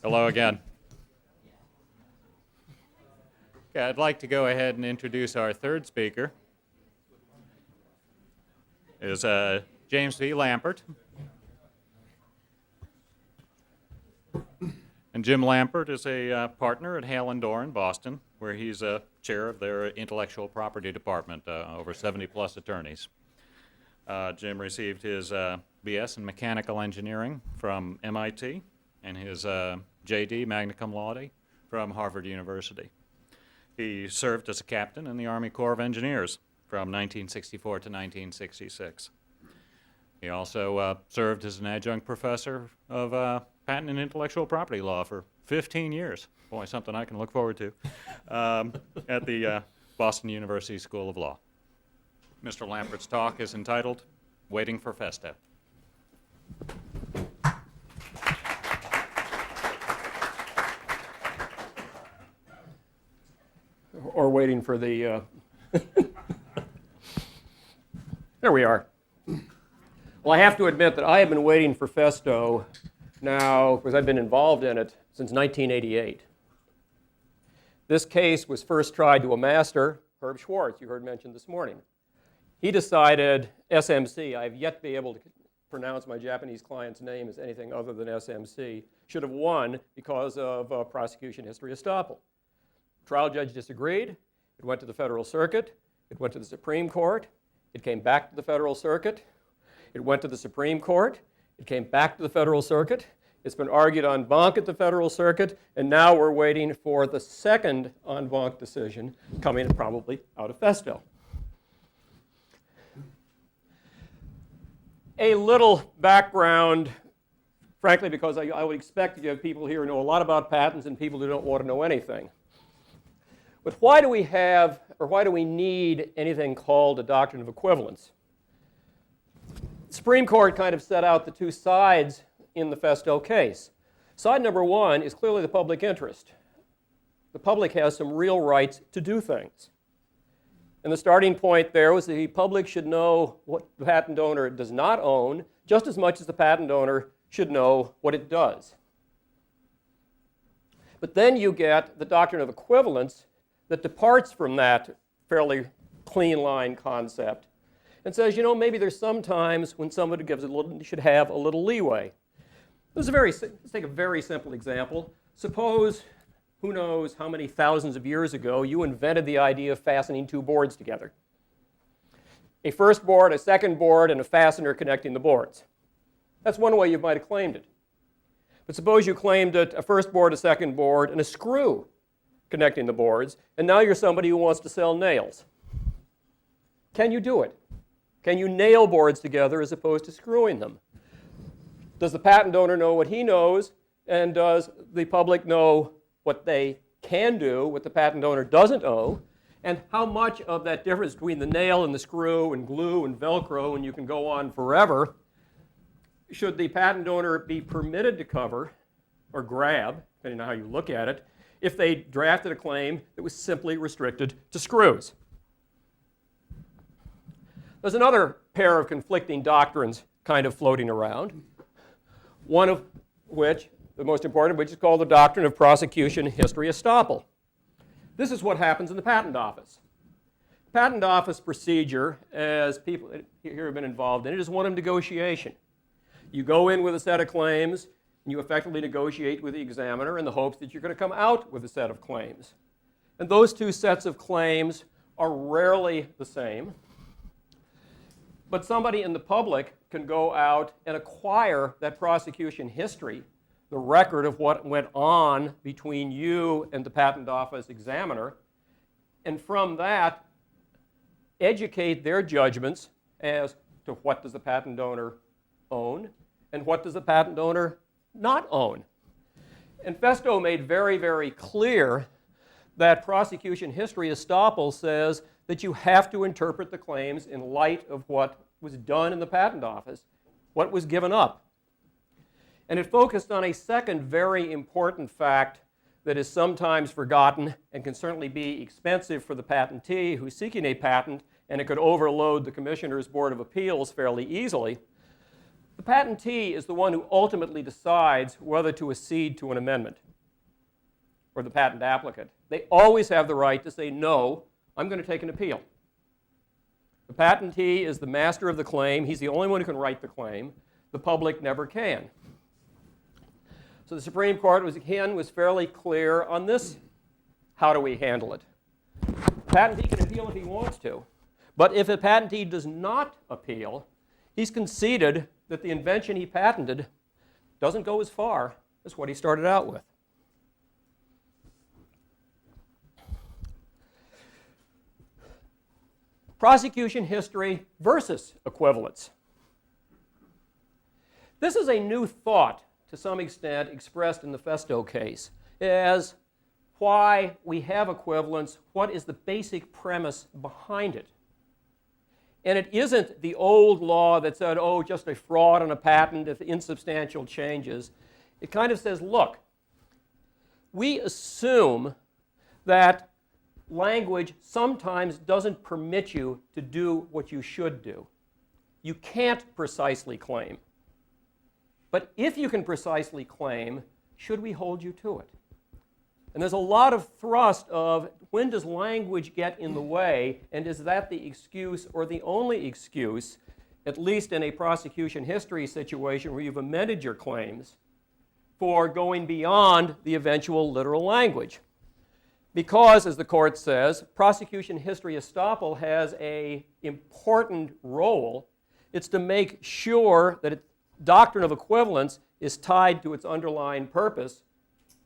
Hello again. Okay, I'd like to go ahead and introduce our third speaker. Is James V. Lampert. And Jim Lampert is a partner at Hale and Dorr in Boston, where he's a chair of their intellectual property department, over 70-plus attorneys. Jim received his BS in mechanical engineering from MIT and his JD, magna cum laude, from Harvard University. He served as a captain in the Army Corps of Engineers from 1964 to 1966. He also served as an adjunct professor of patent and intellectual property law for 15 years. Boy, something I can look forward to, at the Boston University School of Law. Mr. Lampert's talk is entitled, Waiting for Festo. Or waiting for the... There we are. Well, I have to admit that I have been waiting for Festo now, because I've been involved in it since 1988. This case was first tried to a master, Herb Schwartz, you heard mentioned this morning. He decided SMC, I've yet to be able to pronounce my Japanese client's name as anything other than SMC, should have won because of prosecution history estoppel. Trial judge disagreed. It went to the Federal Circuit. It went to the Supreme Court. It came back to the Federal Circuit. It went to the Supreme Court. It came back to the Federal Circuit. It's been argued en banc at the Federal Circuit, and now we're waiting for the second en banc decision coming probably out of Festo. A little background, frankly, because I would expect that you have people here who know a lot about patents and people who don't want to know anything. But why do we have, or why do we need anything called a doctrine of equivalence? The Supreme Court kind of set out the two sides in the Festo case. Side number one is clearly the public interest. The public has some real rights to do things. And the starting point there was the public should know what the patent owner does not own just as much as the patent owner should know what it does. But then you get the doctrine of equivalence that departs from that fairly clean line concept and says, you know, maybe there's some times when somebody should have a little leeway. Let's take a very simple example. Suppose, who knows how many thousands of years ago, you invented the idea of fastening two boards together. A first board, a second board, and a fastener connecting the boards. That's one way you might have claimed it. But suppose you claimed it a first board, a second board, and a screw connecting the boards, and now you're somebody who wants to sell nails. Can you do it? Can you nail boards together as opposed to screwing them? Does the patent owner know what he knows, and does the public know what they can do, what the patent owner doesn't know, and how much of that difference between the nail and the screw and glue and Velcro, and you can go on forever, should the patent owner be permitted to cover or grab, depending on how you look at it, if they drafted a claim that was simply restricted to screws? There's another pair of conflicting doctrines kind of floating around, one of which, the most important of which, is called the doctrine of prosecution history estoppel. This is what happens in the patent office. Patent office procedure, as people here have been involved in it, is one of negotiation. You go in with a set of claims, and you effectively negotiate with the examiner in the hopes that you're going to come out with a set of claims. And those two sets of claims are rarely the same. But somebody in the public can go out and acquire that prosecution history, the record of what went on between you and the patent office examiner, and from that, educate their judgments as to what does the patent owner own and what does the patent owner not own. And Festo made very, very clear that prosecution history estoppel says that you have to interpret the claims in light of what was done in the patent office, what was given up. And it focused on a second very important fact that is sometimes forgotten and can certainly be expensive for the patentee who's seeking a patent, and it could overload the Commissioner's Board of Appeals fairly easily. The patentee is the one who ultimately decides whether to accede to an amendment, or the patent applicant. They always have the right to say, no, I'm going to take an appeal. The patentee is the master of the claim. He's the only one who can write the claim. The public never can. So the Supreme Court was fairly clear on this. How do we handle it? The patentee can appeal if he wants to. But if a patentee does not appeal, he's conceded that the invention he patented doesn't go as far as what he started out with. Prosecution history versus equivalence. This is a new thought, to some extent, expressed in the Festo case, as why we have equivalence, what is the basic premise behind it. And it isn't the old law that said, oh, just a fraud on a patent if insubstantial changes. It kind of says, look, we assume that language sometimes doesn't permit you to do what you should do. You can't precisely claim. But if you can precisely claim, should we hold you to it? And there's a lot of thrust of when does language get in the way, and is that the excuse or the only excuse, at least in a prosecution history situation where you've amended your claims, for going beyond the eventual literal language? Because, as the court says, prosecution history estoppel has an important role. It's to make sure that doctrine of equivalence is tied to its underlying purpose.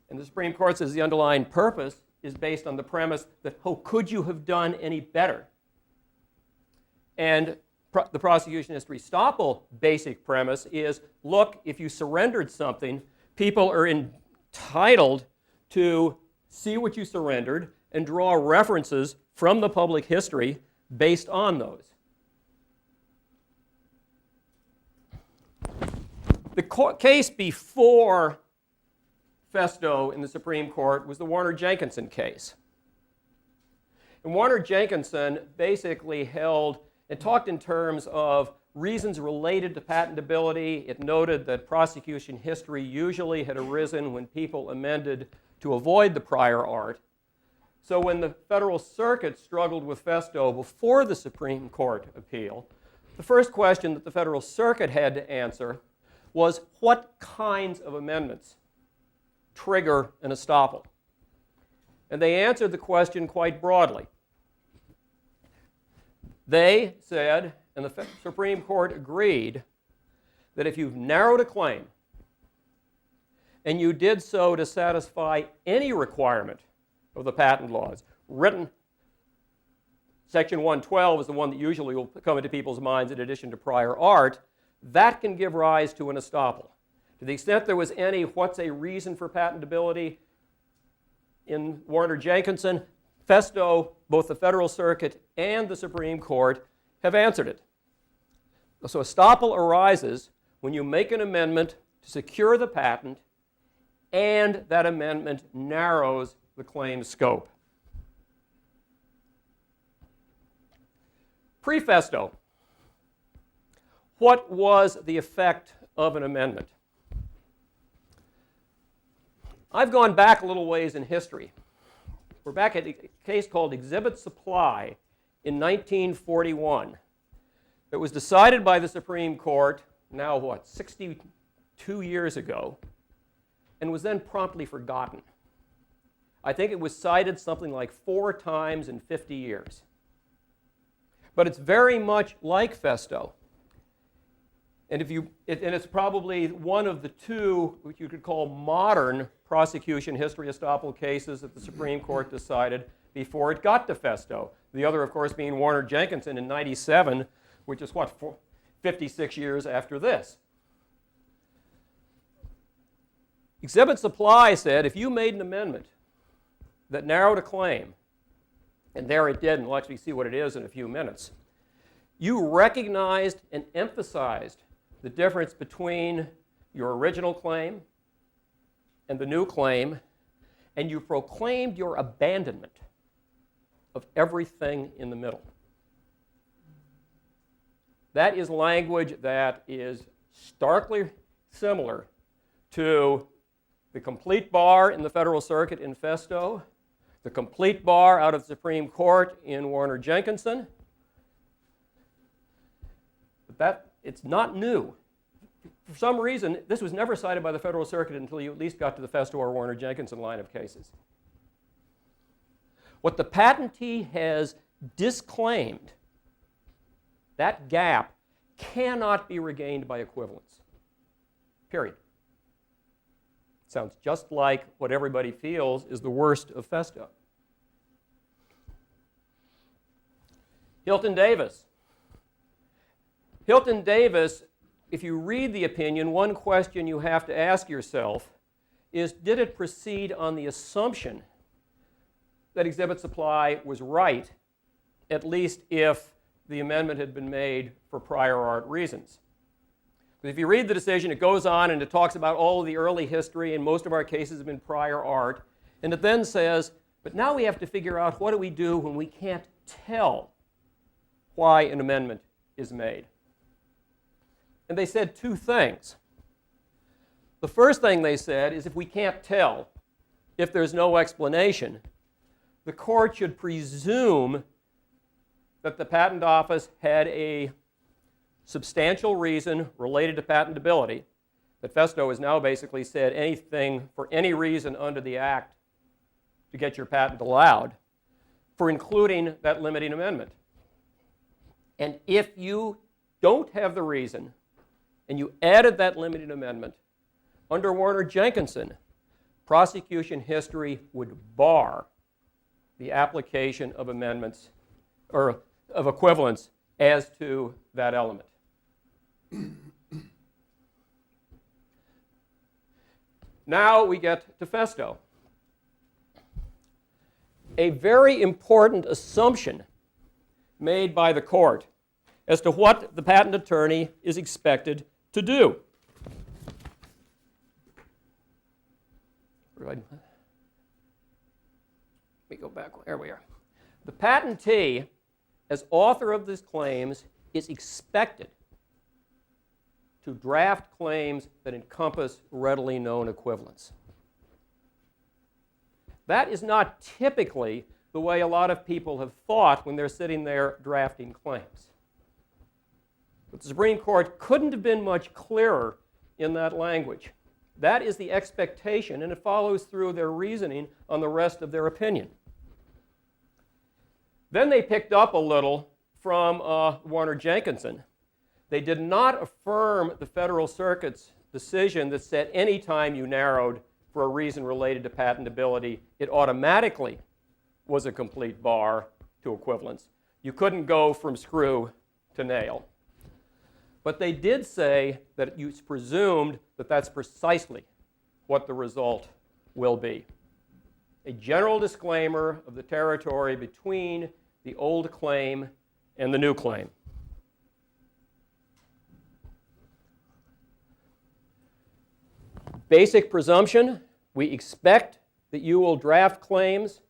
And the Supreme Court says the underlying purpose is based on the premise that, oh, could you have done any better? And the prosecution history estoppel basic premise is, look, if you surrendered something, people are entitled to see what you surrendered and draw references from the public history based on those. The case before Festo in the Supreme Court was the Warner-Jenkinson case. And Warner-Jenkinson basically held and talked in terms of reasons related to patentability. It noted that prosecution history usually had arisen when people amended to avoid the prior art. So when the Federal Circuit struggled with Festo before the Supreme Court appeal, the first question that the Federal Circuit had to answer was, what kinds of amendments trigger an estoppel? And they answered the question quite broadly. They said, and the Supreme Court agreed, that if you've narrowed a claim and you did so to satisfy any requirement of the patent laws, written, Section 112 is the one that usually will come into people's minds in addition to prior art, that can give rise to an estoppel. To the extent there was any what's a reason for patentability in Warner-Jenkinson, Festo, both the Federal Circuit and the Supreme Court have answered it. So estoppel arises when you make an amendment to secure the patent and that amendment narrows the claim scope. Pre-Festo, what was the effect of an amendment? I've gone back a little ways in history. We're back at a case called Exhibit Supply in 1941. It was decided by the Supreme Court, now what, 62 years ago, and was then promptly forgotten. I think it was cited something like 4 times in 50 years. But it's very much like Festo. And it's probably one of the two, which you could call modern prosecution history estoppel cases that the Supreme Court decided before it got to Festo. The other, of course, being Warner-Jenkinson in 97, which is, 56 years after this. Exhibit Supply said if you made an amendment that narrowed a claim, and there it did, and we'll actually see what it is in a few minutes, you recognized and emphasized the difference between your original claim and the new claim, and you proclaimed your abandonment of everything in the middle. That is language that is starkly similar to the complete bar in the Federal Circuit in Festo, the complete bar out of the Supreme Court in Warner-Jenkinson. But it's not new. For some reason, this was never cited by the Federal Circuit until you at least got to the Festo or Warner-Jenkinson line of cases. What the patentee has disclaimed, that gap cannot be regained by equivalence. Period. Sounds just like what everybody feels is the worst of Festo. Hilton Davis. Hilton Davis, if you read the opinion, one question you have to ask yourself is, did it proceed on the assumption that exhibit supply was right, at least if the amendment had been made for prior art reasons? If you read the decision, it goes on and it talks about all of the early history, and most of our cases have been prior art. And it then says, but now we have to figure out what do we do when we can't tell why an amendment is made. And they said two things. The first thing they said is if we can't tell, if there's no explanation, the court should presume that the patent office had a substantial reason related to patentability, that Festo has now basically said anything for any reason under the Act to get your patent allowed, for including that limiting amendment. And if you don't have the reason, and you added that limiting amendment, under Warner-Jenkinson, prosecution history would bar the application of amendments, or of equivalence, as to that element. Now we get to Festo. A very important assumption made by the court as to what the patent attorney is expected to do. Let me go back. There we are. The patentee, as author of these claims, is expected to draft claims that encompass readily known equivalence. That is not typically the way a lot of people have thought when they're sitting there drafting claims. But the Supreme Court couldn't have been much clearer in that language. That is the expectation, and it follows through their reasoning on the rest of their opinion. Then they picked up a little from Warner-Jenkinson. They did not affirm the Federal Circuit's decision that said any time you narrowed for a reason related to patentability, it automatically was a complete bar to equivalence. You couldn't go from screw to nail. But they did say that it's presumed that that's precisely what the result will be. A general disclaimer of the territory between the old claim and the new claim. Basic presumption, we expect that you will draft claims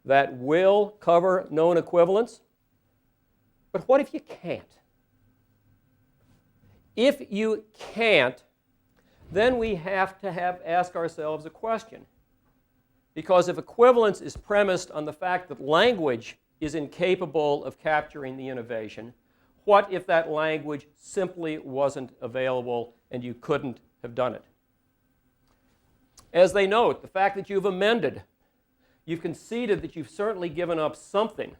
that will cover known equivalence. But what if you can't? If you can't, then we have to ask ourselves a question. Because if equivalence is premised on the fact that language is incapable of capturing the innovation, what if that language simply wasn't available and you couldn't have done it? As they note, the fact that you've amended, you've conceded that you've certainly given up something,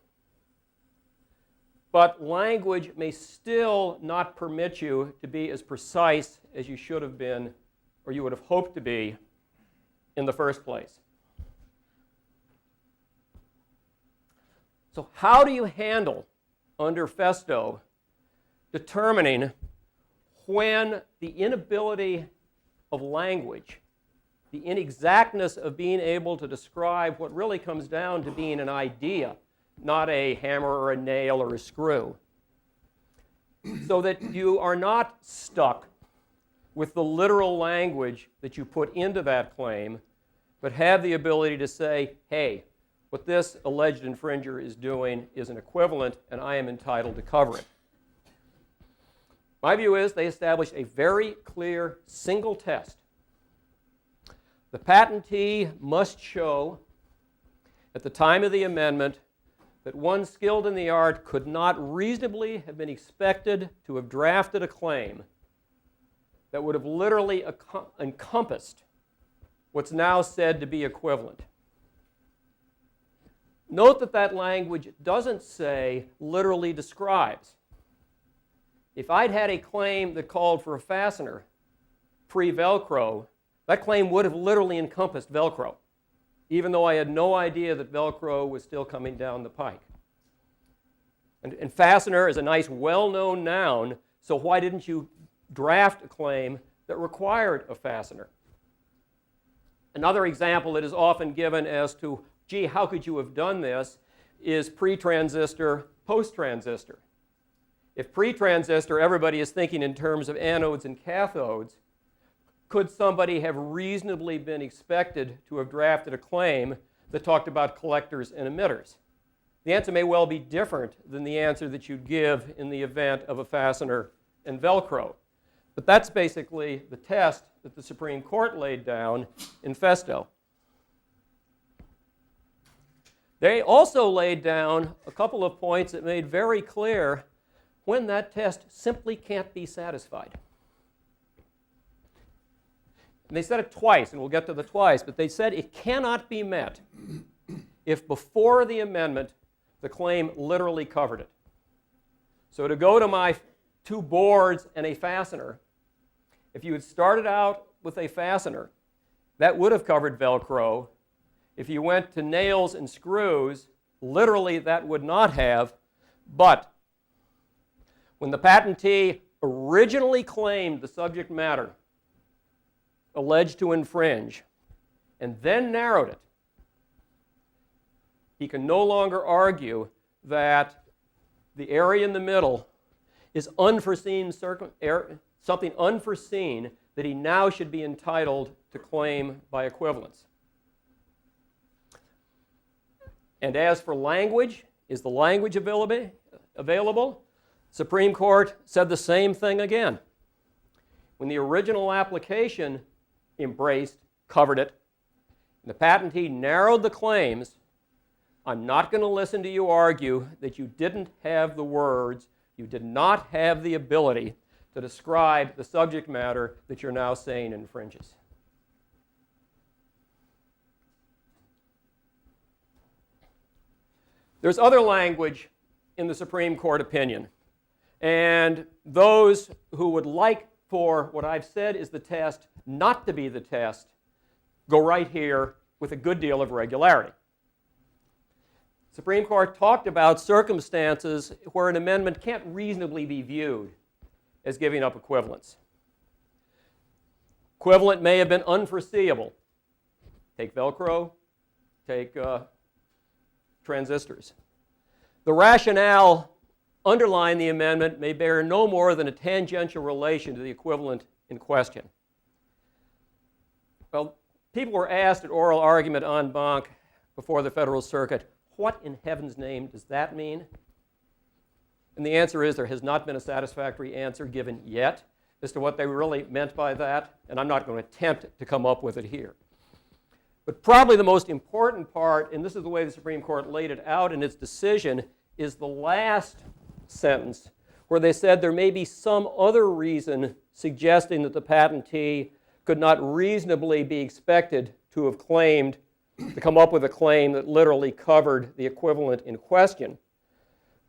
but language may still not permit you to be as precise as you should have been or you would have hoped to be in the first place. So how do you handle, under Festo, determining when the inability of language, the inexactness of being able to describe what really comes down to being an idea, not a hammer or a nail or a screw, so that you are not stuck with the literal language that you put into that claim, but have the ability to say, hey, what this alleged infringer is doing is an equivalent, and I am entitled to cover it. My view is they established a very clear single test. The patentee must show at the time of the amendment that one skilled in the art could not reasonably have been expected to have drafted a claim that would have literally encompassed what's now said to be equivalent. Note that that language doesn't say literally describes. If I'd had a claim that called for a fastener pre-Velcro, that claim would have literally encompassed Velcro, even though I had no idea that Velcro was still coming down the pike. And fastener is a nice, well-known noun, so why didn't you draft a claim that required a fastener? Another example that is often given as to, gee, how could you have done this, is pre-transistor, post-transistor. If pre-transistor, everybody is thinking in terms of anodes and cathodes, could somebody have reasonably been expected to have drafted a claim that talked about collectors and emitters? The answer may well be different than the answer that you'd give in the event of a fastener and Velcro. But that's basically the test that the Supreme Court laid down in Festo. They also laid down a couple of points that made very clear when that test simply can't be satisfied. And they said it twice, and we'll get to the twice, but they said it cannot be met if before the amendment the claim literally covered it. So to go to my two boards and a fastener, if you had started out with a fastener, that would have covered Velcro. If you went to nails and screws, literally that would not have. But when the patentee originally claimed the subject matter alleged to infringe and then narrowed it, he can no longer argue that the area in the middle is unforeseen, something unforeseen that he now should be entitled to claim by equivalence. And as for language, is the language available? Supreme Court said the same thing again. When the original application embraced, covered it, and the patentee narrowed the claims, I'm not going to listen to you argue that you didn't have the words, you did not have the ability to describe the subject matter that you're now saying infringes. There's other language in the Supreme Court opinion, and those who would like for what I've said is the test not to be the test go right here with a good deal of regularity. Supreme Court talked about circumstances where an amendment can't reasonably be viewed as giving up equivalence. Equivalent may have been unforeseeable. Take Velcro, take transistors. The rationale underlying the amendment may bear no more than a tangential relation to the equivalent in question. Well, people were asked at oral argument en banc before the Federal Circuit, what in heaven's name does that mean? And the answer is there has not been a satisfactory answer given yet as to what they really meant by that, and I'm not going to attempt to come up with it here. But probably the most important part, and this is the way the Supreme Court laid it out in its decision, is the last sentence where they said there may be some other reason suggesting that the patentee could not reasonably be expected to have claimed, to come up with a claim that literally covered the equivalent in question.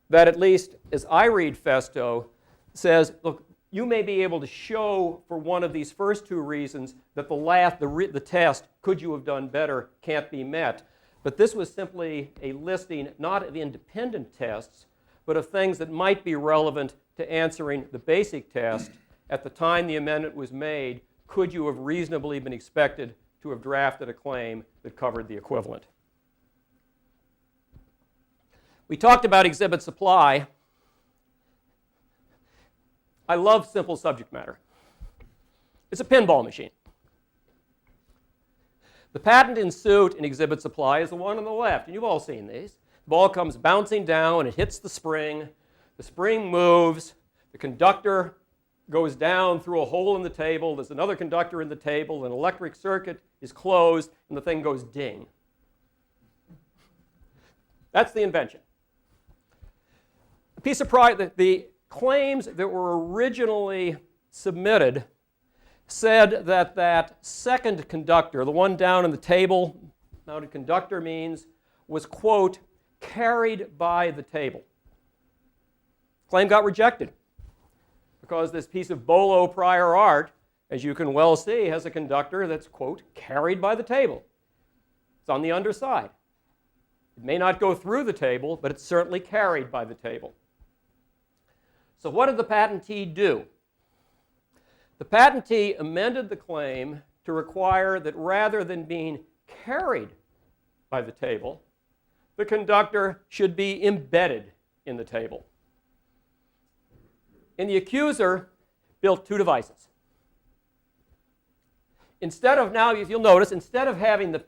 That at least, as I read Festo, says, look, you may be able to show for one of these first two reasons that the test, could you have done better, can't be met. But this was simply a listing not of independent tests, but of things that might be relevant to answering the basic test. At the time the amendment was made, could you have reasonably been expected to have drafted a claim that covered the equivalent? We talked about exhibit supply. I love simple subject matter. It's a pinball machine. The patent in suit in exhibit supply is the one on the left, and you've all seen these. The ball comes bouncing down, it hits the spring moves, the conductor goes down through a hole in the table, there's another conductor in the table, an electric circuit is closed, and the thing goes ding. That's the invention. The claims that were originally submitted said that that second conductor, the one down in the table, mounted conductor means, was, quote, carried by the table. Claim got rejected because this piece of Boyle prior art, as you can well see, has a conductor that's, quote, carried by the table. It's on the underside. It may not go through the table, but it's certainly carried by the table. So what did the patentee do? The patentee amended the claim to require that rather than being carried by the table, the conductor should be embedded in the table. And the accuser built two devices. Instead of now, if you'll notice, instead of having the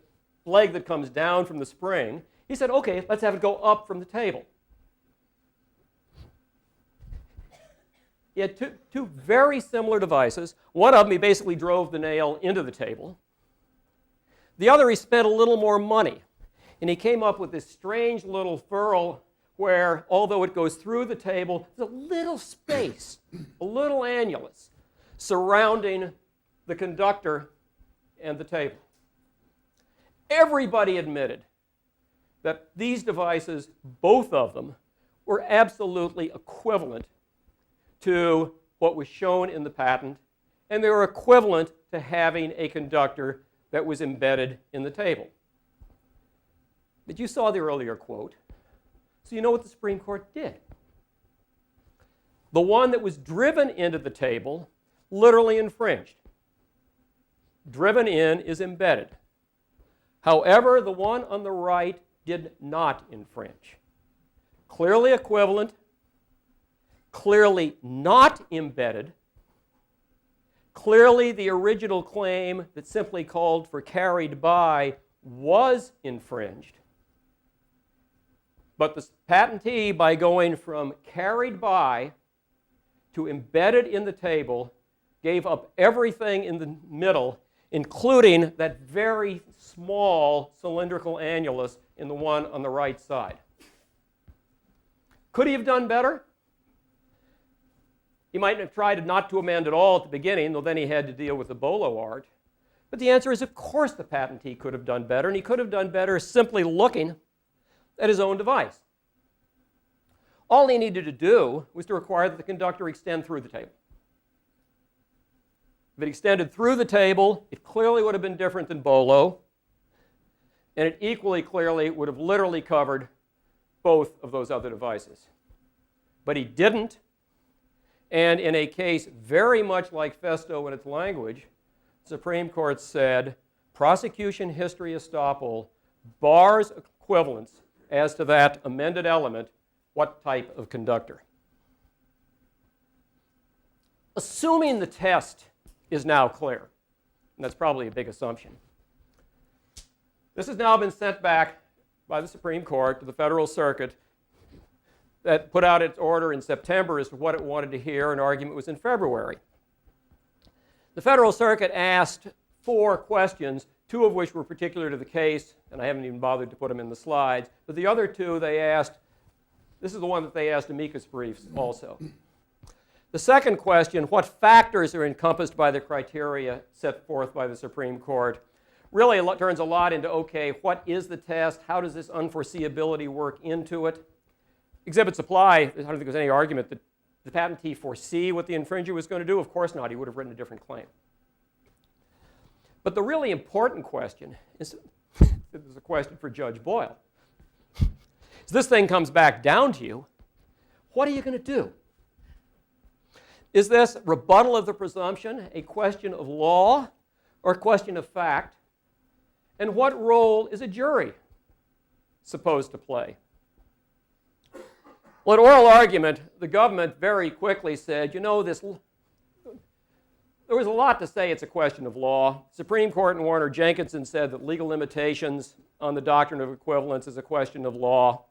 leg that comes down from the spring, he said, okay, let's have it go up from the table. He had two very similar devices. One of them, he basically drove the nail into the table. The other, he spent a little more money. And he came up with this strange little ferrule where, although it goes through the table, there's a little space, a little annulus, surrounding the conductor and the table. Everybody admitted that these devices, both of them, were absolutely equivalent to what was shown in the patent, and they were equivalent to having a conductor that was embedded in the table. But you saw the earlier quote, so you know what the Supreme Court did. The one that was driven into the table literally infringed. Driven in is embedded. However, the one on the right did not infringe. Clearly equivalent, clearly not embedded, clearly the original claim that simply called for carried by was infringed. But the patentee, by going from carried by to embedded in the table, gave up everything in the middle, including that very small cylindrical annulus in the one on the right side. Could he have done better? He might have tried not to amend at all at the beginning, though then he had to deal with the Boyle art. But the answer is, of course, the patentee could have done better, and he could have done better simply looking at his own device. All he needed to do was to require that the conductor extend through the table. If it extended through the table, it clearly would have been different than Boyle, and it equally clearly would have literally covered both of those other devices. But he didn't, and in a case very much like Festo in its language, the Supreme Court said, prosecution history estoppel bars equivalence as to that amended element, what type of conductor. Assuming the test is now clear, and that's probably a big assumption. This has now been sent back by the Supreme Court to the Federal Circuit that put out its order in September as to what it wanted to hear. An argument was in February. The Federal Circuit asked 4 questions, 2 of which were particular to the case, and I haven't even bothered to put them in the slides. But the other 2 they asked, this is the one that they asked amicus briefs also. The second question, what factors are encompassed by the criteria set forth by the Supreme Court, really turns a lot into, okay, what is the test? How does this unforeseeability work into it? Exhibit supply, I don't think there's any argument that the patentee foresee what the infringer was going to do. Of course not. He would have written a different claim. But the really important question is, this is a question for Judge Boyle. As this thing comes back down to you, what are you going to do? Is this rebuttal of the presumption a question of law or a question of fact? And what role is a jury supposed to play? Well, in oral argument, the government very quickly said, you know, there was a lot to say it's a question of law. Supreme Court in Warner-Jenkinson said that legal limitations on the doctrine of equivalence is a question of law.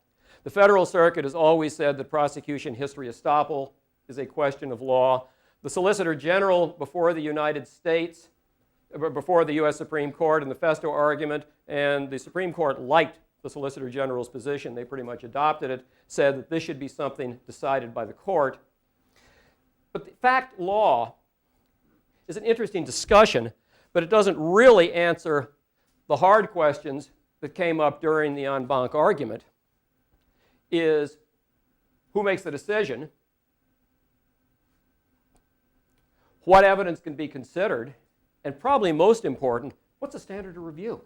The Federal Circuit has always said that prosecution history estoppel is a question of law. The Solicitor General before the United States, before the U.S. Supreme Court in the Festo argument, and the Supreme Court liked the Solicitor General's position. They pretty much adopted it, said that this should be something decided by the court. But the fact law is an interesting discussion, but it doesn't really answer the hard questions that came up during the en banc argument. Is who makes the decision? What evidence can be considered? And probably most important, what's the standard of review?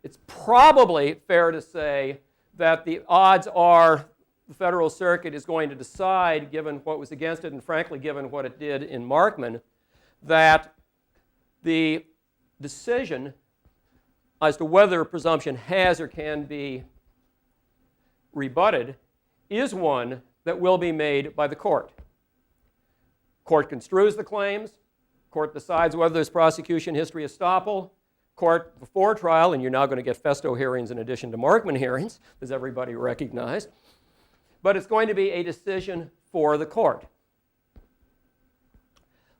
It's probably fair to say that the odds are the Federal Circuit is going to decide, given what was against it, and frankly, given what it did in Markman, that the decision as to whether a presumption has or can be rebutted is one that will be made by the court. Court construes the claims. Court decides whether there's prosecution history estoppel. Court before trial, and you're now going to get Festo hearings in addition to Markman hearings, as everybody recognized. But it's going to be a decision for the court.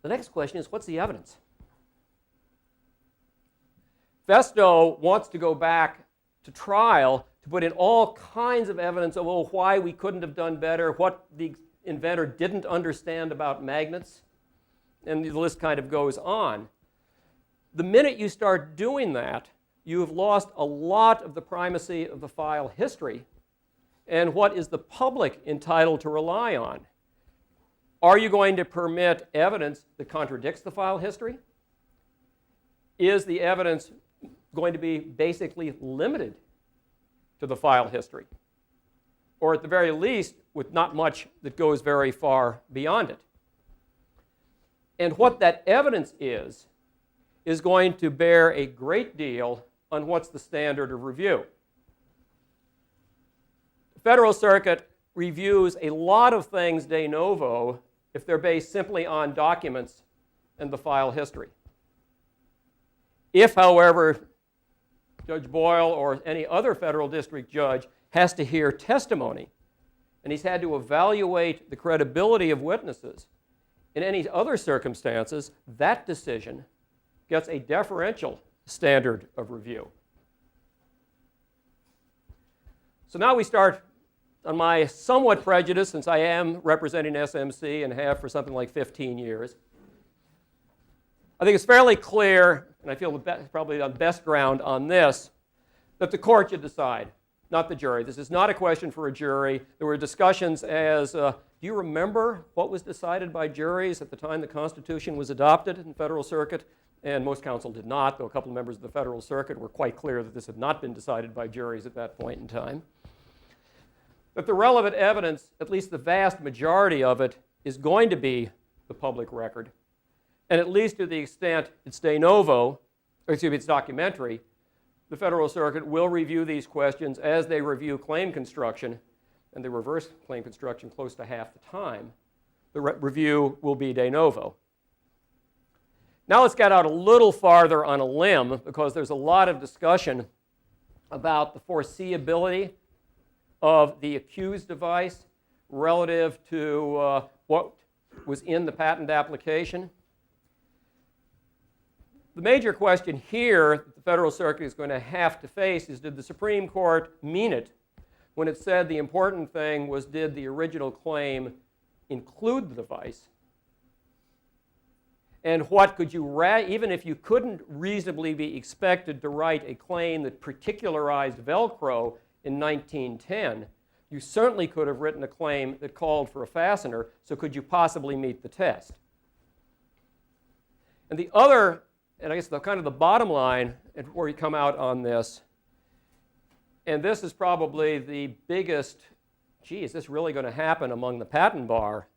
The next question is, what's the evidence? Festo wants to go back to trial to put in all kinds of evidence of why we couldn't have done better, what the inventor didn't understand about magnets, and the list kind of goes on. The minute you start doing that, you have lost a lot of the primacy of the file history and what is the public entitled to rely on. Are you going to permit evidence that contradicts the file history? Is the evidence going to be basically limited to the file history? Or at the very least, with not much that goes very far beyond it? And what that evidence is going to bear a great deal on what's the standard of review. The Federal Circuit reviews a lot of things de novo if they're based simply on documents and the file history. If, however, Judge Boyle or any other federal district judge has to hear testimony, and he's had to evaluate the credibility of witnesses, in any other circumstances, that decision gets a deferential standard of review. So now we start on my somewhat prejudice, since I am representing SMC and have for something like 15 years. I think it's fairly clear, and I feel probably on best ground on this, that the court should decide, not the jury. This is not a question for a jury. There were discussions as, do you remember what was decided by juries at the time the Constitution was adopted in the Federal Circuit? And most counsel did not, though a couple of members of the Federal Circuit were quite clear that this had not been decided by juries at that point in time. But the relevant evidence, at least the vast majority of it, is going to be the public record. And at least to the extent it's de novo, or excuse me, it's documentary, the Federal Circuit will review these questions as they review claim construction, and they reverse claim construction close to half the time. The review will be de novo. Now let's get out a little farther on a limb, because there's a lot of discussion about the foreseeability of the accused device relative to what was in the patent application. The major question here that the Federal Circuit is going to have to face is, did the Supreme Court mean it when it said the important thing was, did the original claim include the device? And what could you, even if you couldn't reasonably be expected to write a claim that particularized Velcro in 1910, you certainly could have written a claim that called for a fastener, so could you possibly meet the test? And the other, and I guess the kind of the bottom line and where you come out on this, and this is probably the biggest, gee, is this really going to happen among the patent bar?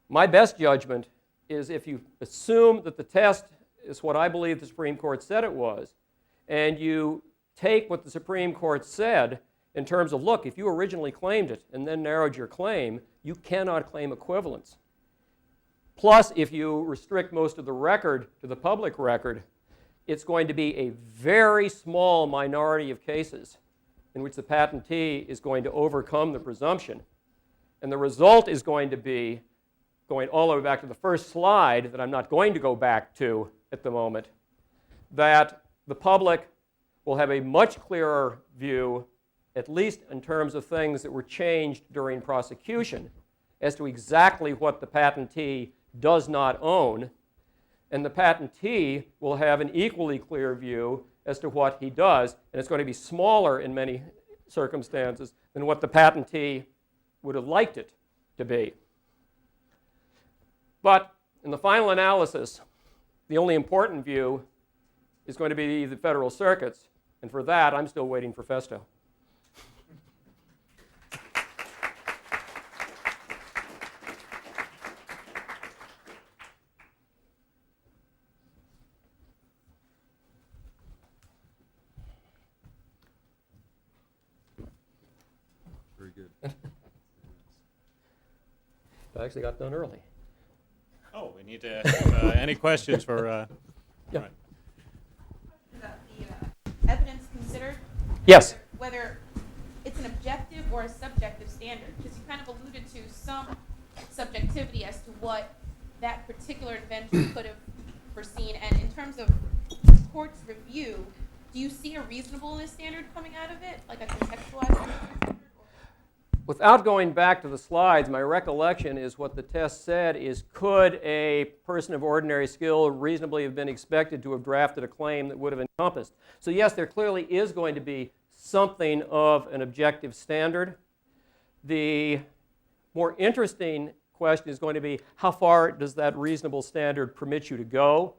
My best judgment is if you assume that the test is what I believe the Supreme Court said it was, and you take what the Supreme Court said in terms of, look, if you originally claimed it and then narrowed your claim, you cannot claim equivalence. Plus, if you restrict most of the record to the public record, it's going to be a very small minority of cases in which the patentee is going to overcome the presumption. And the result is going to be going all the way back to the first slide that I'm not going to go back to at the moment, that the public will have a much clearer view, at least in terms of things that were changed during prosecution, as to exactly what the patentee does not own, and the patentee will have an equally clear view as to what he does, and it's going to be smaller in many circumstances than what the patentee would have liked it to be. But in the final analysis, the only important view is going to be the federal circuits, and for that, I'm still waiting for Festo. Very good. I actually got done early. Oh, we need to have any questions for... Yeah. Right. About the evidence considered? Yes. Whether it's an objective or a subjective standard, because you kind of alluded to some subjectivity as to what that particular inventor could have foreseen. And in terms of court's review, do you see a reasonableness standard coming out of it, like a contextualized standard? Without going back to the slides, my recollection is what the test said is, could a person of ordinary skill reasonably have been expected to have drafted a claim that would have encompassed? So yes, there clearly is going to be something of an objective standard. The more interesting question is going to be, how far does that reasonable standard permit you to go?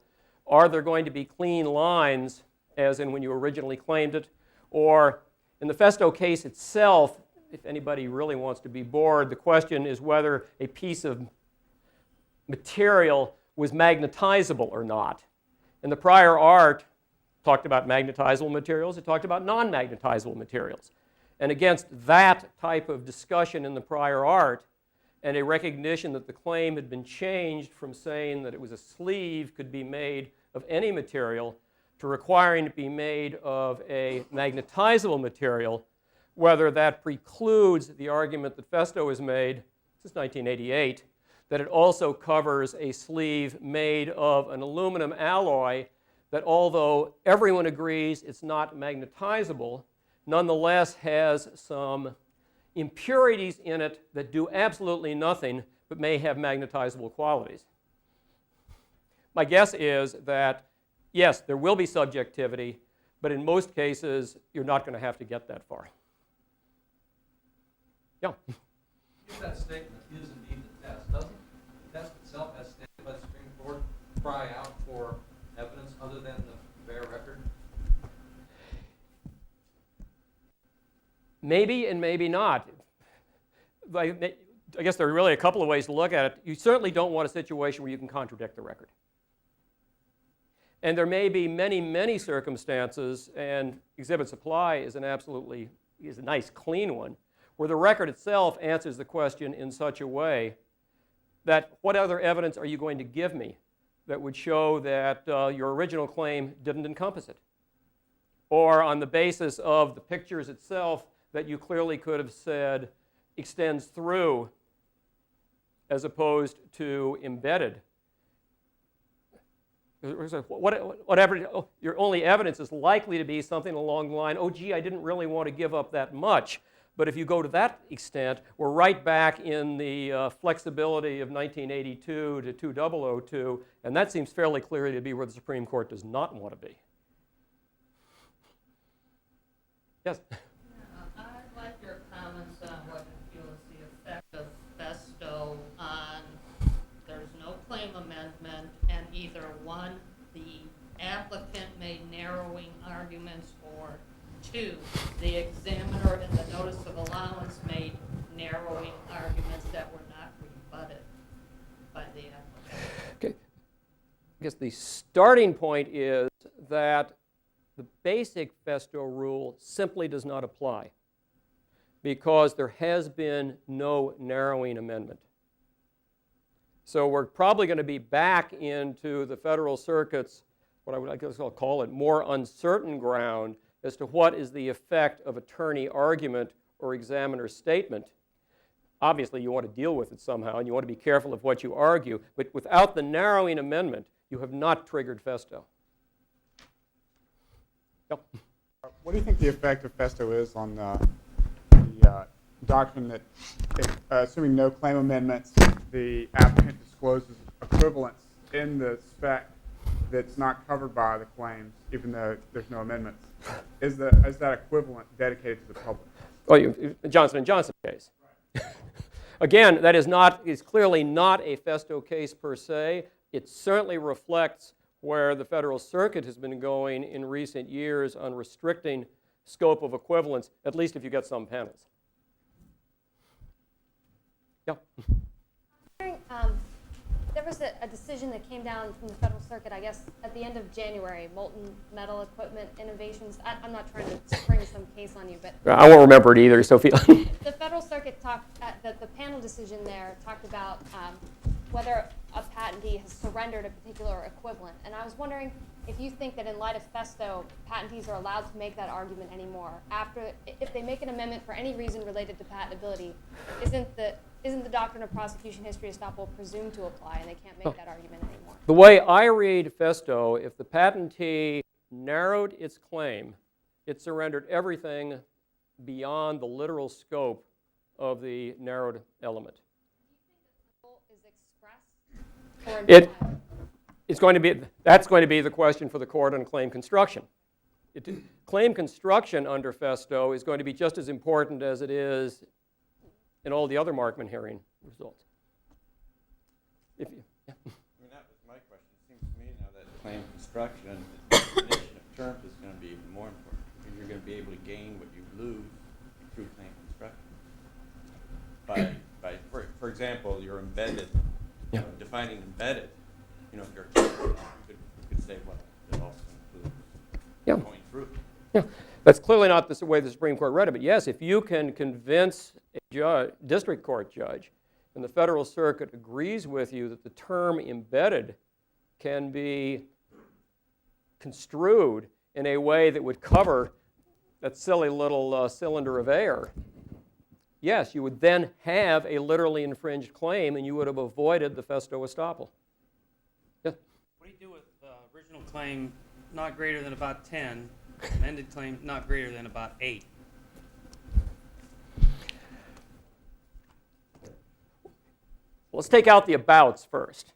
Are there going to be clean lines, as in when you originally claimed it? Or in the Festo case itself, if anybody really wants to be bored, the question is whether a piece of material was magnetizable or not. And the prior art talked about magnetizable materials, it talked about non-magnetizable materials. And against that type of discussion in the prior art, and a recognition that the claim had been changed from saying that it was a sleeve could be made of any material to requiring it be made of a magnetizable material, whether that precludes the argument that Festo has made since 1988, that it also covers a sleeve made of an aluminum alloy that, although everyone agrees it's not magnetizable, nonetheless has some impurities in it that do absolutely nothing but may have magnetizable qualities. My guess is that, yes, there will be subjectivity, but in most cases, you're not going to have to get that far. Yeah. If that statement is indeed the test, doesn't the test itself, as stated by the Supreme Court, cry out for evidence other than the bare record? Maybe and maybe not. I guess there are really a couple of ways to look at it. You certainly don't want a situation where you can contradict the record. And there may be many, many circumstances, and exhibit supply is a nice, clean one, where the record itself answers the question in such a way that what other evidence are you going to give me that would show that your original claim didn't encompass it? Or on the basis of the pictures itself that you clearly could have said extends through as opposed to embedded. Whatever, your only evidence is likely to be something along the line, oh gee, I didn't really want to give up that much. But if you go to that extent, we're right back in the flexibility of 1982 to 2002, and that seems fairly clearly to be where the Supreme Court does not want to be. Yes? I'd like your comments on what you feel is the effect of Festo on there's no claim amendment, and either one, the applicant made narrowing arguments, or two, the examiner in the notice of allowance made narrowing arguments that were not rebutted by the applicant. Okay. I guess the starting point is that the basic Festo rule simply does not apply because there has been no narrowing amendment. So we're probably going to be back into the Federal Circuit's, what I guess I'll call it, more uncertain ground as to what is the effect of attorney argument or examiner statement. obviously you want to deal with it somehow, and you want to be careful of what you argue, but without the narrowing amendment, you have not triggered Festo. Yep. What do you think the effect of Festo is on the doctrine that, assuming no claim amendments, the applicant discloses equivalence in the spec that's not covered by the claims, even though there's no amendments? Is that equivalent dedicated to the public? Oh, the Johnson & Johnson case. Right. Again, that is clearly not a Festo case per se. It certainly reflects where the Federal Circuit has been going in recent years on restricting scope of equivalence, at least if you get some panels. Yeah. There was a decision that came down from the Federal Circuit, I guess, at the end of January, Molten Metal Equipment Innovations. I'm not trying to spring some case on you, but I won't remember it either, Sophia. the Federal Circuit talked, the panel decision there talked about whether a patentee has surrendered a particular equivalent. And I was wondering if you think that in light of Festo, patentees are allowed to make that argument anymore. If they make an amendment for any reason related to patentability, isn't the doctrine of prosecution history estoppel presumed to apply, and they can't make that argument anymore? The way I read Festo, if the patentee narrowed its claim, it surrendered everything beyond the literal scope of the narrowed element. Is expressed or implied? That's going to be the question for the court on claim construction. Claim construction under Festo is going to be just as important as it is in all the other Markman hearing results. I mean, that was my question. It seems to me now that claim construction, the definition of terms is going to be even more important, because you're going to be able to gain what you lose through claim construction. For example, you're embedded, defining embedded. If you're you could say, well, it also includes going through. Yeah, that's clearly not the way the Supreme Court read it, but yes, if you can convince a district court judge and the Federal Circuit agrees with you that the term embedded can be construed in a way that would cover that silly little cylinder of air, yes, you would then have a literally infringed claim and you would have avoided the Festo estoppel. Yes? What do you do with original claim not greater than about 10, amended claim not greater than about 8? Let's take out the abouts first.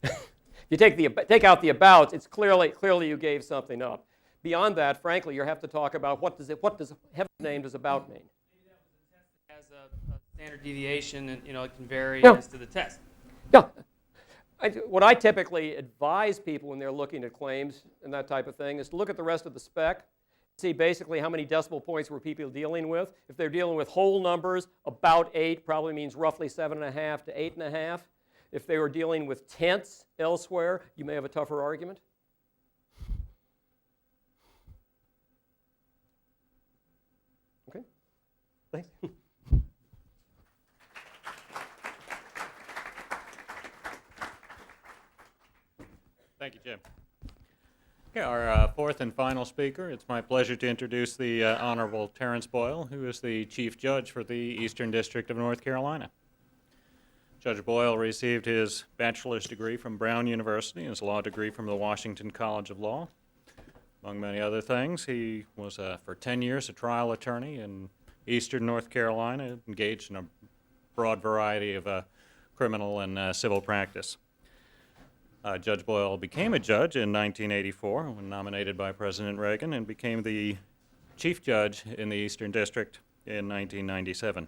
If you take out the abouts, it's clearly you gave something up. Beyond that, frankly, you have to talk about what does heaven's name does about mean. Maybe that was a test as a standard deviation, and it can vary Yeah. as to the test. Yeah. What I typically advise people when they're looking at claims and that type of thing is to look at the rest of the spec, see basically how many decimal points were people dealing with. If they're dealing with whole numbers, about 8 probably means roughly 7.5 to 8.5. If they were dealing with tenths elsewhere, you may have a tougher argument. Okay, thanks. Thank you, Jim. Okay, our fourth and final speaker. It's my pleasure to introduce the Honorable Terrence Boyle, who is the Chief Judge for the Eastern District of North Carolina. Judge Boyle received his bachelor's degree from Brown University and his law degree from the Washington College of Law. Among many other things, he was, for 10 years, a trial attorney in Eastern North Carolina, engaged in a broad variety of criminal and civil practice. Judge Boyle became a judge in 1984 when nominated by President Reagan and became the chief judge in the Eastern District in 1997.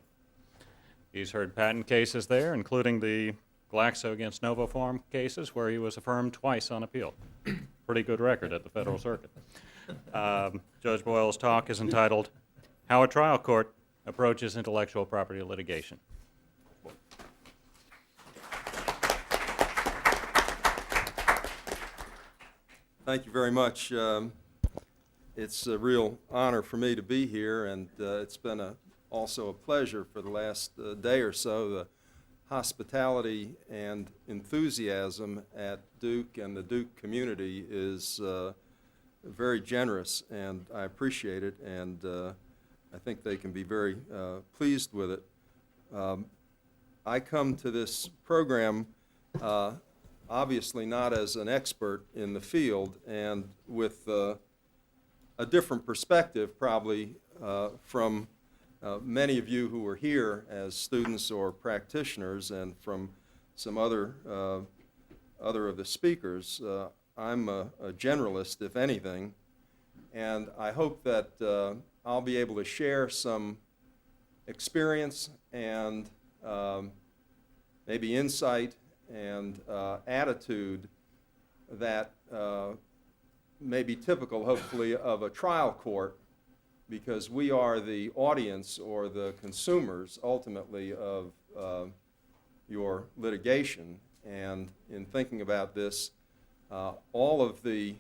He's heard patent cases there, including the Glaxo against Novopharm cases, where he was affirmed twice on appeal. Pretty good record at the Federal Circuit. Judge Boyle's talk is entitled, How a Trial Court Approaches Intellectual Property Litigation. Thank you very much. It's a real honor for me to be here, and it's been also a pleasure for the last day or so. The hospitality and enthusiasm at Duke and the Duke community is very generous, and I appreciate it, and I think they can be very pleased with it. I come to this program obviously not as an expert in the field and with a different perspective probably from many of you who were here as students or practitioners and from some other of the speakers. I'm a generalist, if anything, and I hope that I'll be able to share some experience and maybe insight and attitude that may be typical, hopefully, of a trial court, because we are the audience or the consumers, ultimately, of your litigation. And in thinking about this, all of the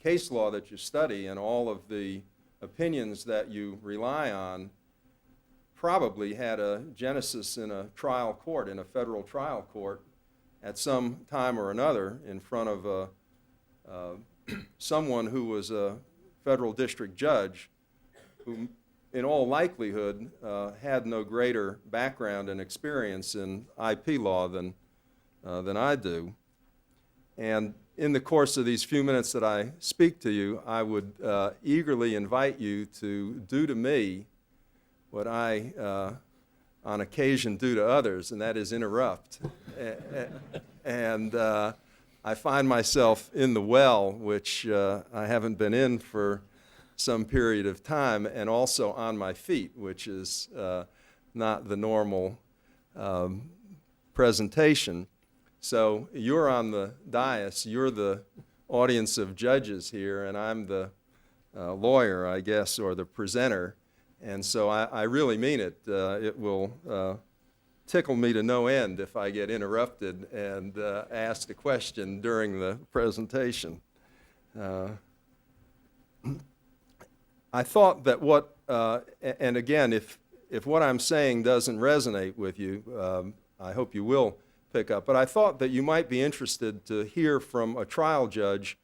case law that you study and all of the opinions that you rely on probably had a genesis in a trial court, in a federal trial court, at some time or another in front of someone who was a federal district judge who, in all likelihood, had no greater background and experience in IP law than I do. And in the course of these few minutes that I speak to you, I would eagerly invite you to do to me what I, on occasion, do to others, and that is interrupt. And I find myself in the well, which I haven't been in for some period of time, and also on my feet, which is not the normal presentation. So you're on the dais, you're the audience of judges here, and I'm the lawyer, I guess, or the presenter. And so I really mean it. It will tickle me to no end if I get interrupted and asked a question during the presentation. I thought that what, and again, if what I'm saying doesn't resonate with you, I hope you will pick up, but I thought that you might be interested to hear from a trial judge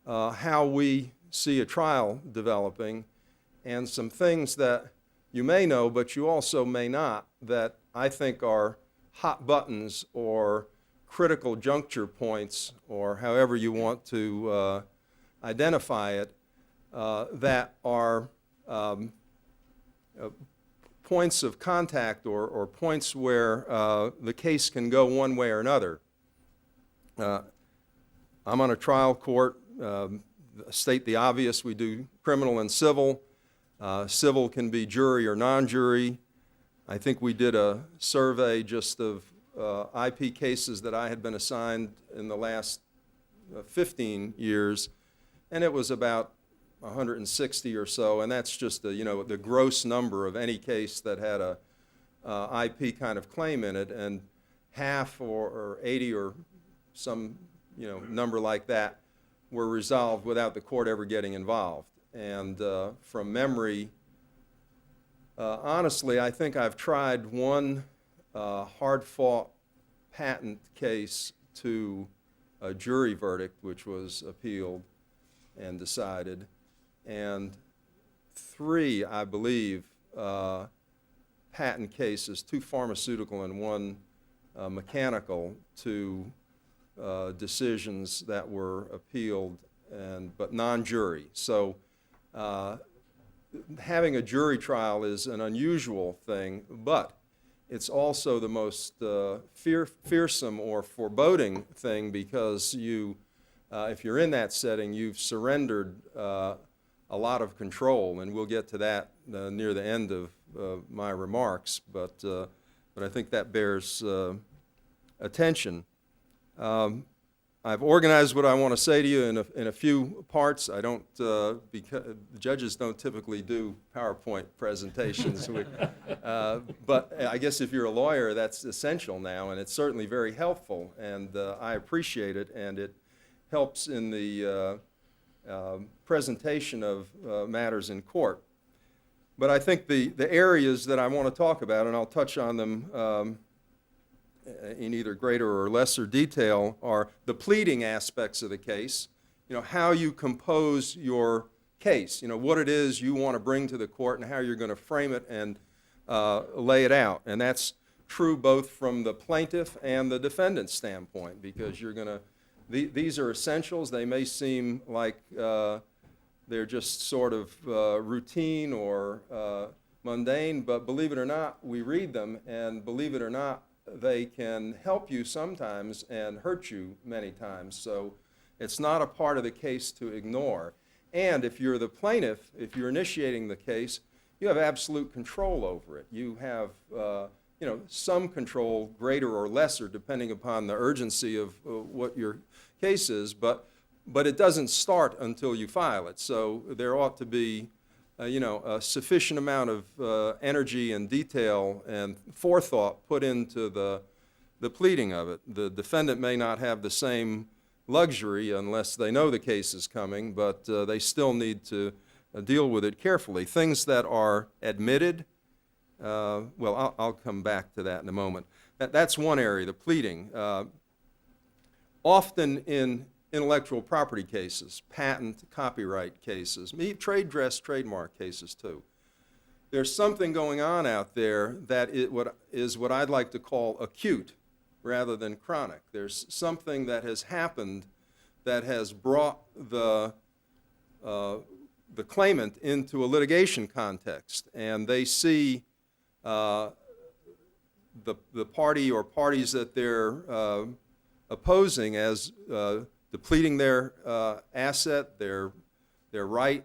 how we see a trial developing, and some things that you may know, but you also may not, that I think are hot buttons or critical juncture points, or however you want to identify it, that are points of contact or points where the case can go one way or another. I'm on a trial court. State the obvious, we do criminal and civil. Civil can be jury or non-jury. I think we did a survey just of IP cases that I had been assigned in the last 15 years, and it was about 160 or so, and that's just the gross number of any case that had a IP kind of claim in it, and half or 80 or some number like that were resolved without the court ever getting involved. And from memory, honestly, I think I've tried one hard-fought patent case to a jury verdict, which was appealed and decided, and 3, I believe, patent cases, 2 pharmaceutical and 1 mechanical, to decisions that were appealed but non-jury. So having a jury trial is an unusual thing, but it's also the most fearsome or foreboding thing, because if you're in that setting, you've surrendered a lot of control, and we'll get to that near the end of my remarks, but I think that bears attention. I've organized what I want to say to you in a few parts. I don't, because judges don't typically do PowerPoint presentations, but I guess if you're a lawyer, that's essential now, and it's certainly very helpful, and I appreciate it, and it helps in the presentation of matters in court. But I think the areas that I want to talk about, and I'll touch on them in either greater or lesser detail, are the pleading aspects of the case, how you compose your case, what it is you want to bring to the court and how you're going to frame it and lay it out. And that's true both from the plaintiff and the defendant standpoint, because you're going to, these are essentials. They may seem like they're just sort of routine or mundane, but believe it or not, we read them, and believe it or not, they can help you sometimes and hurt you many times. So it's not a part of the case to ignore. And if you're the plaintiff, if you're initiating the case, you have absolute control over it. You have some control, greater or lesser, depending upon the urgency of what your case is, but it doesn't start until you file it. So there ought to be a sufficient amount of energy and detail and forethought put into the pleading of it. The defendant may not have the same luxury unless they know the case is coming, but they still need to deal with it carefully. Things that are admitted, well, I'll come back to that in a moment. That's one area, the pleading. Often in intellectual property cases, patent, copyright cases, trade dress, trademark cases too, there's something going on out there that is what I'd like to call acute rather than chronic. There's something that has happened that has brought the claimant into a litigation context, and they see the party or parties that they're opposing as depleting their asset, their right,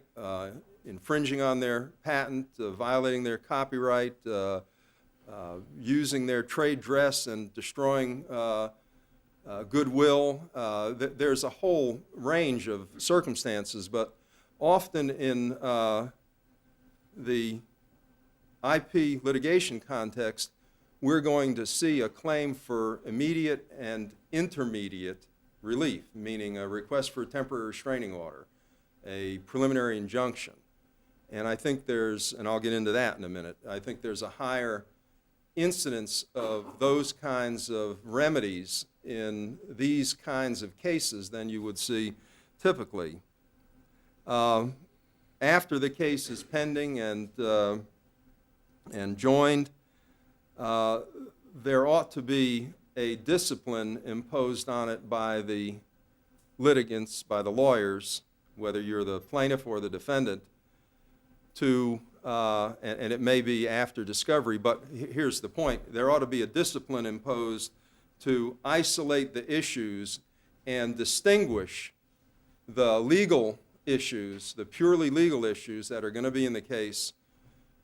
infringing on their patent, violating their copyright, using their trade dress and destroying goodwill. There's a whole range of circumstances, but often in the IP litigation context, we're going to see a claim for immediate and intermediate relief, meaning a request for a temporary restraining order, a preliminary injunction. And I think and I'll get into that in a minute, I think there's a higher incidence of those kinds of remedies in these kinds of cases than you would see typically. After the case is pending and joined, there ought to be a discipline imposed on it by the litigants, by the lawyers, whether you're the plaintiff or the defendant, and it may be after discovery, but here's the point. There ought to be a discipline imposed to isolate the issues and distinguish the legal issues, the purely legal issues that are going to be in the case,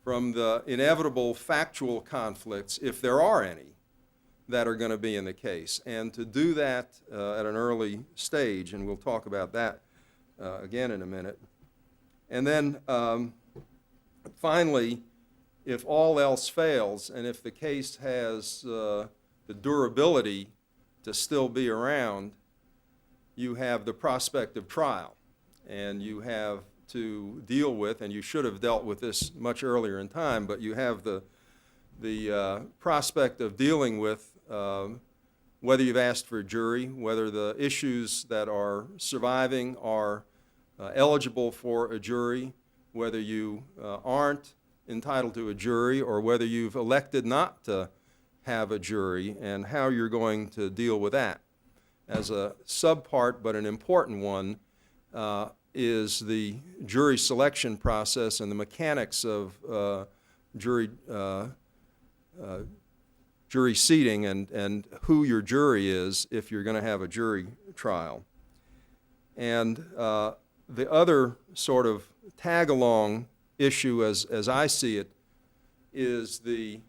from the inevitable factual conflicts, if there are any, that are going to be in the case. And to do that at an early stage, and we'll talk about that again in a minute. And then finally, if all else fails, and if the case has the durability to still be around, you have the prospect of trial, and you have to deal with, and you should have dealt with this much earlier in time, but you have the prospect of dealing with whether you've asked for a jury, whether the issues that are surviving are eligible for a jury, whether you aren't entitled to a jury, or whether you've elected not to have a jury, and how you're going to deal with that. As a subpart, but an important one, is the jury selection process and the mechanics of jury seating and who your jury is if you're going to have a jury trial. And the other sort of tag-along issue, as I see it, is the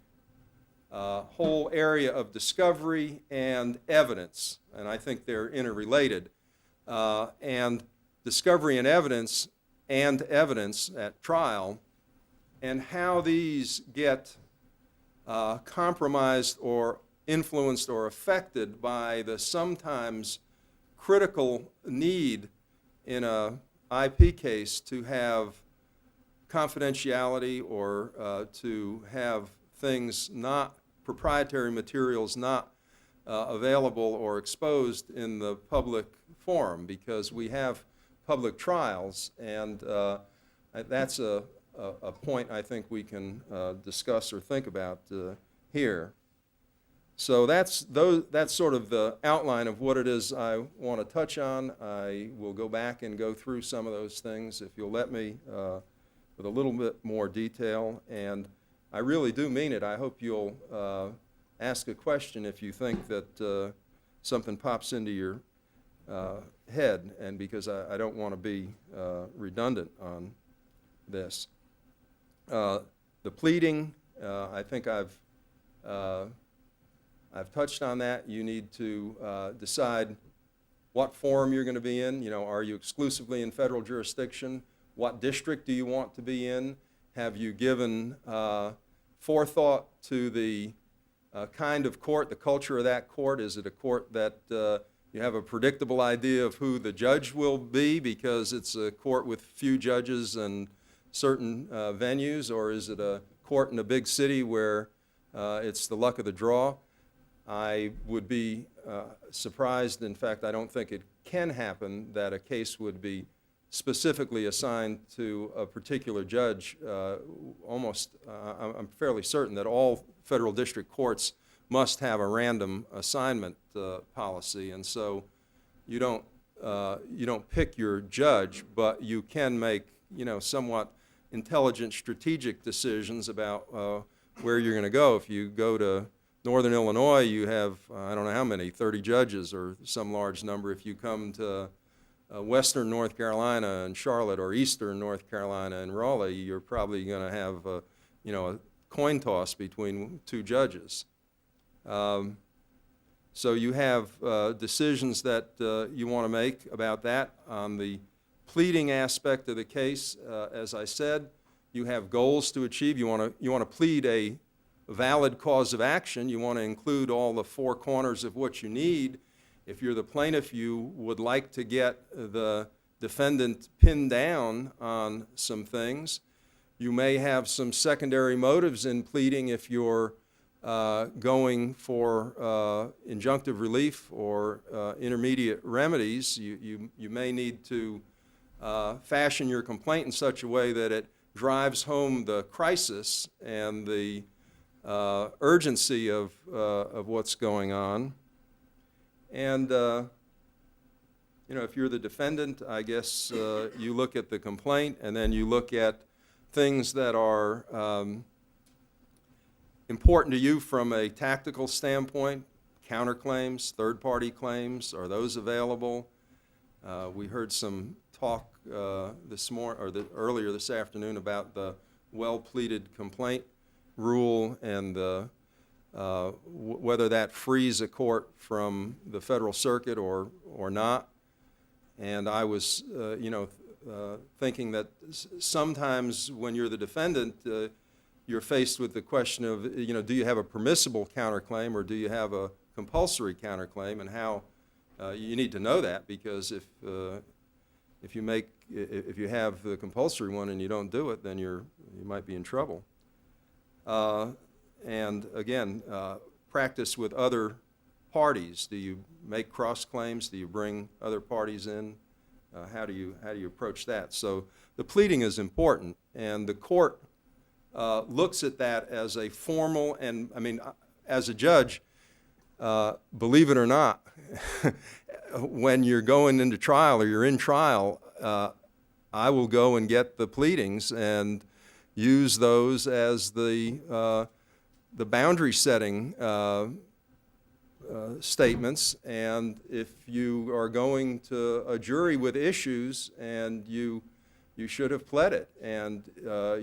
whole area of discovery and evidence, and I think they're interrelated. And discovery and evidence at trial, and how these get compromised or influenced or affected by the sometimes critical need in a IP case to have confidentiality or to have things not, proprietary materials not available or exposed in the public forum, because we have public trials, and that's a point I think we can discuss or think about here. So that's sort of the outline of what it is I want to touch on. I will go back and go through some of those things, if you'll let me, with a little bit more detail. And I really do mean it. I hope you'll ask a question if you think that something pops into your head, and because I don't want to be redundant on this. The pleading, I think I've touched on that. You need to decide what forum you're going to be in. You know, are you exclusively in federal jurisdiction? What district do you want to be in? Have you given forethought to the kind of court, the culture of that court? Is it a court that you have a predictable idea of who the judge will be because it's a court with few judges and certain venues, or is it a court in a big city where it's the luck of the draw? I would be surprised, in fact, I don't think it can happen, that a case would be specifically assigned to a particular judge. I'm fairly certain that all federal district courts must have a random assignment policy, and so you don't pick your judge, but you can make, you know, somewhat intelligent strategic decisions about where you're going to go. If you go to Northern Illinois, you have, I don't know how many, 30 judges or some large number. If you come to Western North Carolina and Charlotte, or Eastern North Carolina and Raleigh, you're probably going to have, you know, a coin toss between two judges. So you have decisions that you want to make about that. On the pleading aspect of the case, as I said, you have goals to achieve. You want to plead a valid cause of action. You want to include all the four corners of what you need. If you're the plaintiff, you would like to get the defendant pinned down on some things. You may have some secondary motives in pleading if you're going for injunctive relief or intermediate remedies. You may need to fashion your complaint in such a way that it drives home the crisis and the urgency of what's going on. And, you know, if you're the defendant, I guess you look at the complaint, and then you look at things that are important to you from a tactical standpoint. Counterclaims, third-party claims, are those available? We heard some talk earlier this afternoon about the well-pleaded complaint rule and whether that frees a court from the Federal Circuit or not. And I was, thinking that sometimes when you're the defendant, you're faced with the question of, do you have a permissible counterclaim or do you have a compulsory counterclaim, and how you need to know that, because if you have the compulsory one and you don't do it, then you might be in trouble. And again, practice with other parties. Do you make cross claims? Do you bring other parties in? How do you approach that? So the pleading is important, and the court looks at that as a formal, and I mean, as a judge, believe it or not, when you're going into trial or you're in trial, I will go and get the pleadings and use those as the boundary setting statements. And if you are going to a jury with issues, and you should have pled it, and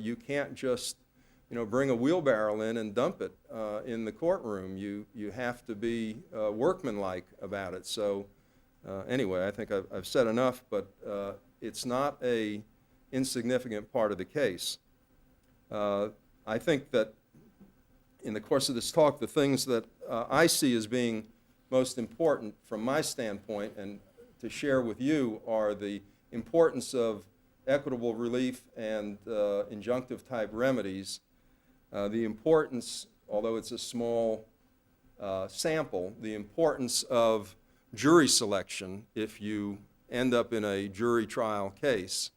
you can't just bring a wheelbarrow in and dump it in the courtroom. You have to be workmanlike about it. So anyway, I think I've said enough, but it's not a insignificant part of the case. I think that in the course of this talk, the things that I see as being most important from my standpoint and to share with you are the importance of equitable relief and injunctive type remedies. The importance, although it's a small sample, the importance of jury selection if you end up in a jury trial case,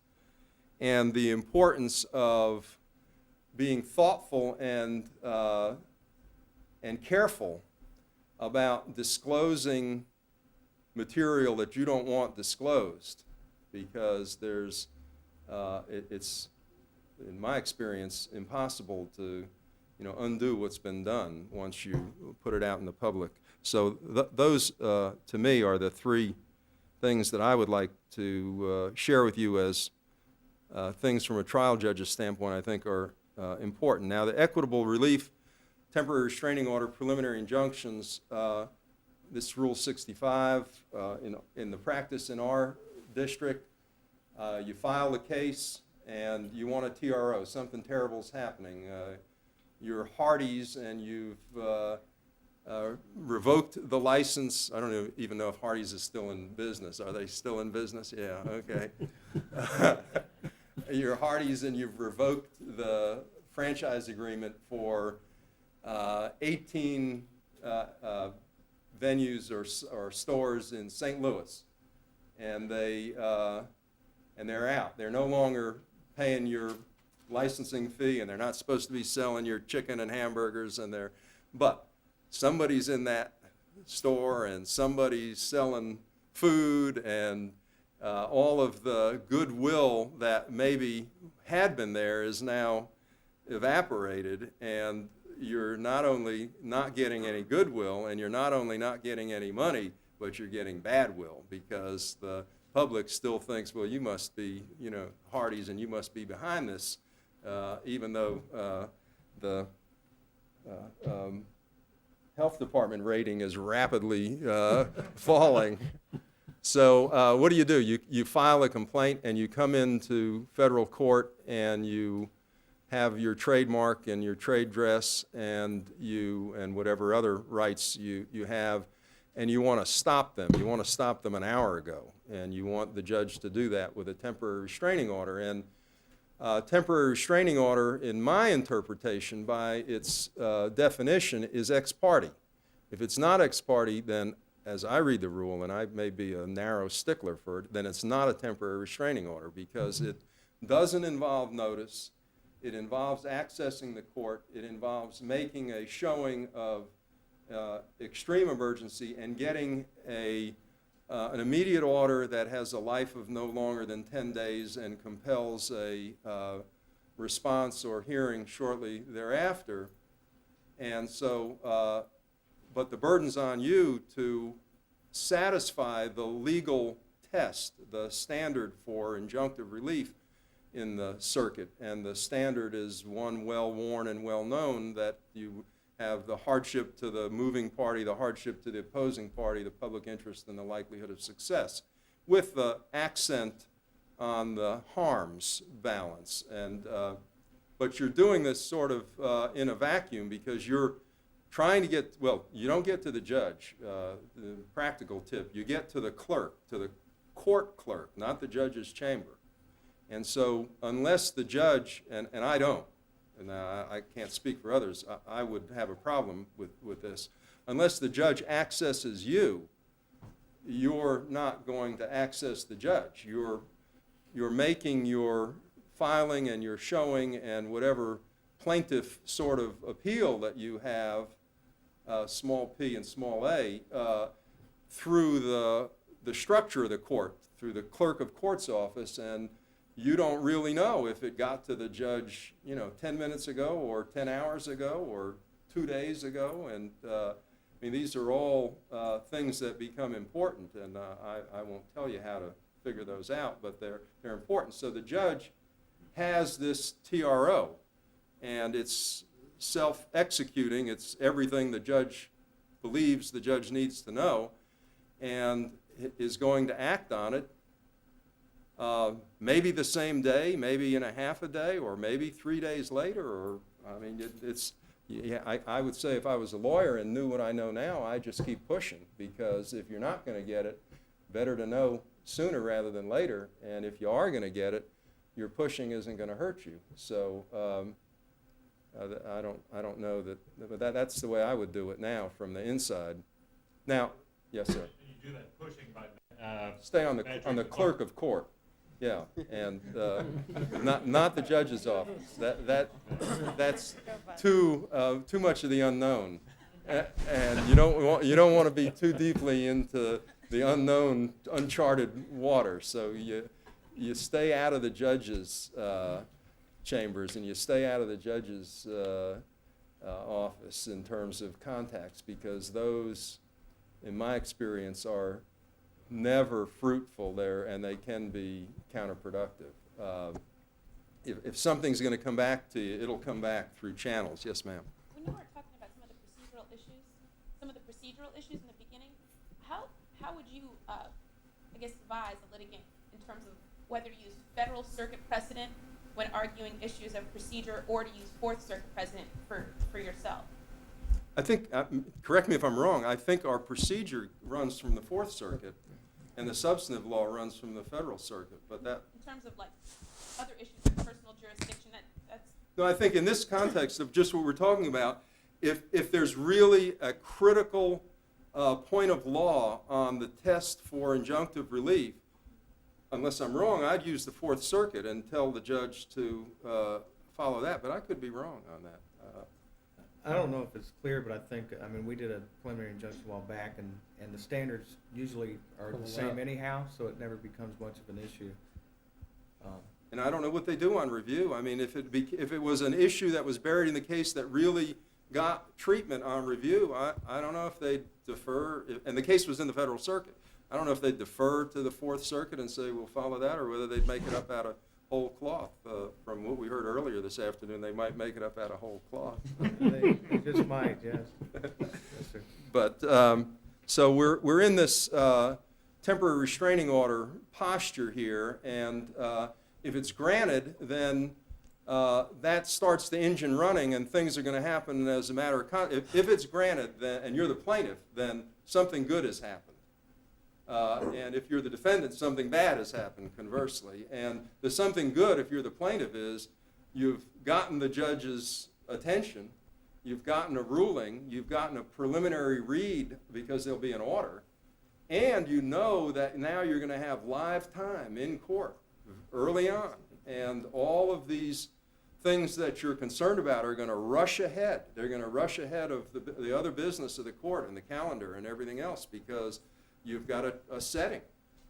and the importance of being thoughtful and careful about disclosing material that you don't want disclosed, because it's, in my experience, impossible to, undo what's been done once you put it out in the public. So those, to me, are the three things that I would like to share with you as things from a trial judge's standpoint I think are important. Now, the equitable relief, temporary restraining order, preliminary injunctions, this Rule 65, in the practice in our district, you file the case and you want a TRO, something terrible's happening. You're Hardee's and you've revoked the license. I don't even know if Hardee's is still in business. Are they still in business? Yeah, okay. You're Hardee's and you've revoked the franchise agreement for 18 venues or stores in St. Louis, and they're out. They're no longer paying your licensing fee, and they're not supposed to be selling your chicken and hamburgers, but somebody's in that store and somebody's selling food, and all of the goodwill that maybe had been there is now evaporated, and you're not only not getting any goodwill, and you're not only not getting any money, but you're getting bad will, because the public still thinks, well, you must be, Hardee's, and you must be behind this, even though the health department rating is rapidly falling. So what do? You file a complaint, and you come into federal court, and you have your trademark and your trade dress and whatever other rights you have, and you want to stop them. You want to stop them an hour ago, and you want the judge to do that with a temporary restraining order. And temporary restraining order, in my interpretation, by its definition, is ex parte. If it's not ex parte, then, as I read the rule, and I may be a narrow stickler for it, then it's not a temporary restraining order, because it doesn't involve notice. It involves accessing the court. It involves making a showing of extreme emergency and getting an immediate order that has a life of no longer than 10 days and compels a response or hearing shortly thereafter. And so, but the burden's on you to satisfy the legal test, the standard for injunctive relief in the circuit, and the standard is one well-worn and well-known, that you have the hardship to the moving party, the hardship to the opposing party, the public interest, and the likelihood of success, with the accent on the harms balance. And but you're doing this sort of in a vacuum, because you're trying to get, well, you don't get to the judge, the practical tip, you get to the clerk, to the court clerk, not the judge's chamber. And so unless the judge, and I don't, and I can't speak for others, I would have a problem with this. Unless the judge accesses you, you're not going to access the judge. You're making your filing and your showing and whatever plaintiff sort of appeal that you have, small p and small a, through the structure of the court, through the clerk of court's office, and you don't really know if it got to the judge, 10 minutes ago or 10 hours ago or 2 days ago. And I mean, these are all things that become important, and I won't tell you how to figure those out, but they're important. So the judge has this TRO, and it's self-executing. It's everything the judge believes the judge needs to know, and is going to act on it. Maybe the same day, maybe in a half a day, or maybe 3 days later, or, I mean, I would say if I was a lawyer and knew what I know now, I'd just keep pushing, because if you're not going to get it, better to know sooner rather than later, and if you are going to get it, your pushing isn't going to hurt you. So I don't know but that's the way I would do it now from the inside. Now, yes, sir. You do that pushing by stay on the clerk of court. Yeah, and not the judge's office. That's too much of the unknown. And you don't want to be too deeply into the unknown, uncharted water. So you stay out of the judges' chambers, and you stay out of the judge's office in terms of contacts, because those, in my experience, are never fruitful there, and they can be counterproductive. If something's going to come back to you, it'll come back through channels. Yes, ma'am. When you were talking about some of the procedural issues in the beginning, how would you, I guess, advise a litigant in terms of whether to use Federal Circuit precedent when arguing issues of procedure, or to use Fourth Circuit precedent for yourself? I think, correct me if I'm wrong, I think our procedure runs from the Fourth Circuit, and the substantive law runs from the Federal Circuit. But that, In terms of like other issues of personal jurisdiction, that's no, I think in this context of just what we're talking about, if there's really a critical point of law on the test for injunctive relief, unless I'm wrong, I'd use the Fourth Circuit and tell the judge to follow that, but I could be wrong on that. I don't know if it's clear, but I mean, we did a preliminary injunction a while back, and the standards usually are the same anyhow, so it never becomes much of an issue. And I don't know what they do on review. I mean, if it was an issue that was buried in the case that really got treatment on review, I don't know if they'd defer, and the case was in the Federal Circuit. I don't know if they'd defer to the Fourth Circuit and say, we'll follow that, or whether they'd make it up out of whole cloth. From what we heard earlier this afternoon, they might make it up out of whole cloth. They just might, yes. Yes, sir. But, so we're in this temporary restraining order posture here, and if it's granted, then that starts the engine running, and things are going to happen as a matter of if it's granted, then, and you're the plaintiff, then something good has happened. And if you're the defendant, something bad has happened, conversely. And the something good, if you're the plaintiff, is you've gotten the judge's attention, you've gotten a ruling, you've gotten a preliminary read because there'll be an order, and you know that now you're going to have live time in court early on. And all of these things that you're concerned about are going to rush ahead. They're going to rush ahead of the other business of the court and the calendar and everything else, because you've got a setting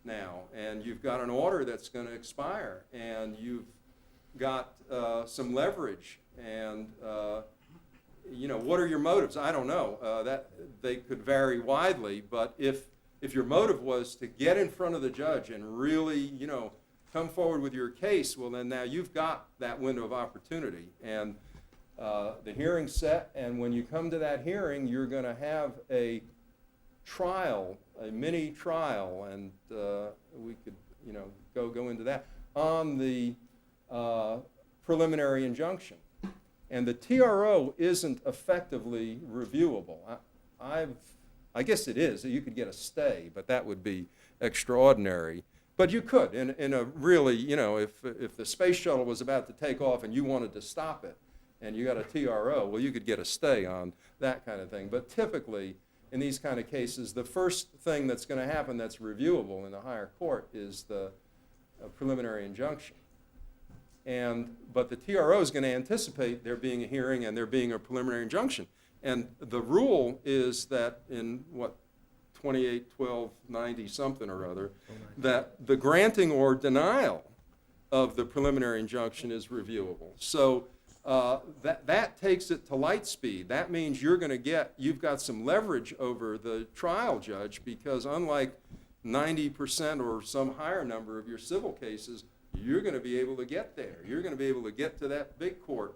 now, and you've got an order that's going to expire, and you've got some leverage, and what are your motives? I don't know. That they could vary widely, but if your motive was to get in front of the judge and really, come forward with your case, well, then now you've got that window of opportunity, and the hearing's set, and when you come to that hearing, you're going to have a trial, a mini trial, and we could, go into that on the preliminary injunction. And the TRO isn't effectively reviewable. I guess it is. You could get a stay, but that would be extraordinary. But you could, in a really, if the space shuttle was about to take off and you wanted to stop it, and you got a TRO, well, you could get a stay on that kind of thing. But typically, in these kind of cases, the first thing that's going to happen that's reviewable in the higher court is the preliminary injunction. But the TRO is going to anticipate there being a hearing and there being a preliminary injunction. And the rule is that in 28-12-90 something or other, that the granting or denial of the preliminary injunction is reviewable. So that takes it to light speed. That means you've got some leverage over the trial judge, because unlike 90% or some higher number of your civil cases, you're going to be able to get there. You're going to be able to get to that big court.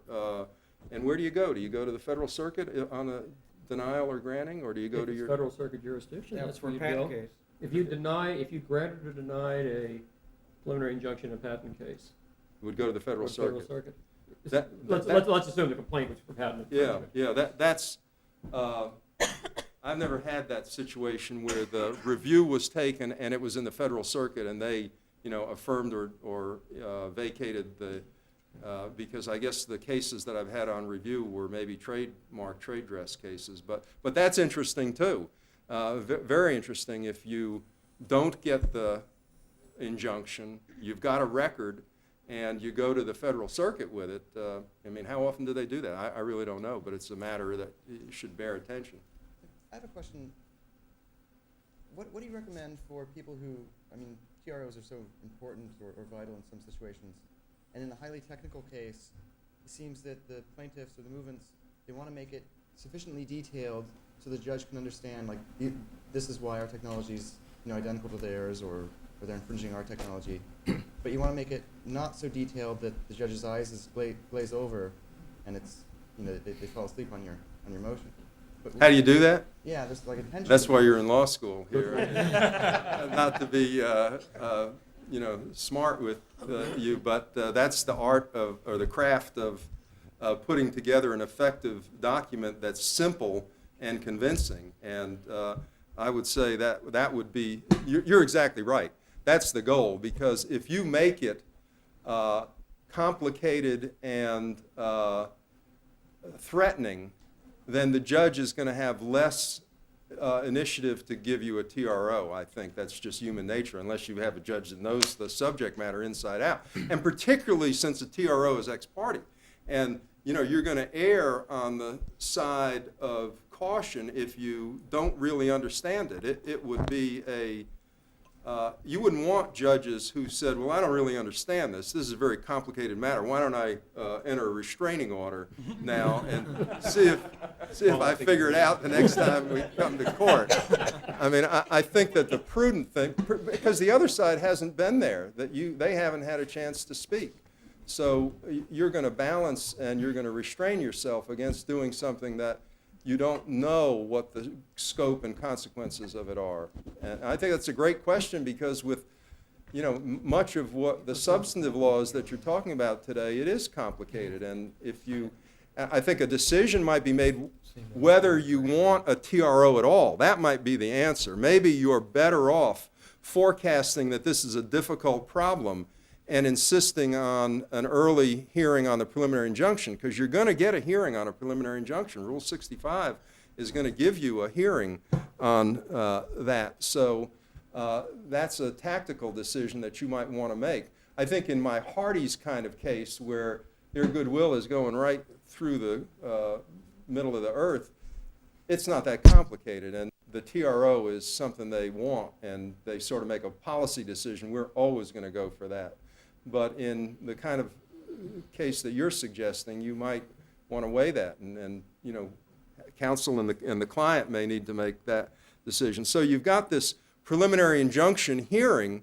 And where do you go? Do you go to the Federal Circuit on a denial or granting, or do you go to your Federal Circuit jurisdiction? That's That's for where you patent go. case. If you granted or denied a preliminary injunction in a patent case, You would go to the Federal or Federal Circuit. Circuit. That- Let's that- let's assume the complaint was for patent Yeah, infringement. that's, I've never had that situation where the review was taken and it was in the Federal Circuit and they, affirmed or vacated the, because I guess the cases that I've had on review were maybe trade dress cases. But that's interesting too. Very interesting. If you don't get the injunction, you've got a record, and you go to the Federal Circuit with it. How often do they do that? I really don't know, but it's a matter that should bear attention. I have a question. What do you recommend for people who, I mean, TROs are so important or vital in some situations, and in a highly technical case, it seems that the plaintiffs or the movements, they want to make it sufficiently detailed so the judge can understand, like, this is why our technology is, identical to theirs, or they're infringing our technology. But you want to make it not so detailed that the judge's eyes glaze over, and it's, they fall asleep on your motion. But How do you do that? yeah, there's like a tension. That's why you're in law school here. Not to be, smart with you, but that's the art of, or the craft of putting together an effective document that's simple and convincing. And I would say that would be, you're exactly right. That's the goal, because if you make it complicated and threatening, then the judge is going to have less initiative to give you a TRO. I think that's just human nature, unless you have a judge that knows the subject matter inside out. And particularly since a TRO is ex parte. And you're going to err on the side of caution if you don't really understand it. It would be you wouldn't want judges who said, well, I don't really understand this. This is a very complicated matter. Why don't I enter a restraining order now and see if I figure it out the next time we come to court. I mean, I think that the prudent thing, because the other side hasn't been there, they haven't had a chance to speak. So you're going to balance and you're going to restrain yourself against doing something that you don't know what the scope and consequences of it are. And I think that's a great question, because with much of what the substantive laws that you're talking about today, it is complicated. And I think a decision might be made whether you want a TRO at all. That might be the answer. Maybe you're better off forecasting that this is a difficult problem and insisting on an early hearing on the preliminary injunction, because you're going to get a hearing on a preliminary injunction. Rule 65 is going to give you a hearing on that. So that's a tactical decision that you might want to make. I think in my Hardy's kind of case, where their goodwill is going right through the middle of the earth, it's not that complicated. And the TRO is something they want, and they sort of make a policy decision. We're always going to go for that. But in the kind of case that you're suggesting, you might want to weigh that, and counsel and the client may need to make that decision. So you've got this preliminary injunction hearing,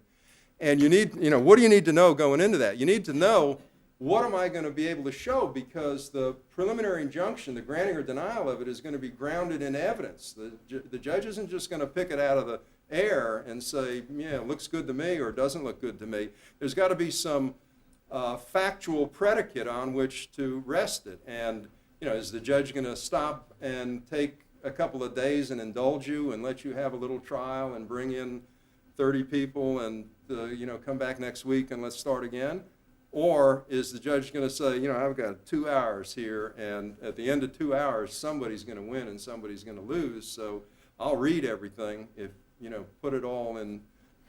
and you need, what do you need to know going into that? You need to know, what am I going to be able to show? Because the preliminary injunction, the granting or denial of it, is going to be grounded in evidence. The judge isn't just going to pick it out of the air and say, yeah, it looks good to me or doesn't look good to me. There's got to be some factual predicate on which to rest it. And is the judge going to stop and take a couple of days and indulge you and let you have a little trial and bring in 30 people and come back next week and let's start again? Or is the judge going to say, I've got 2 hours here, and at the end of 2 hours, somebody's going to win and somebody's going to lose, so I'll read everything if put it all in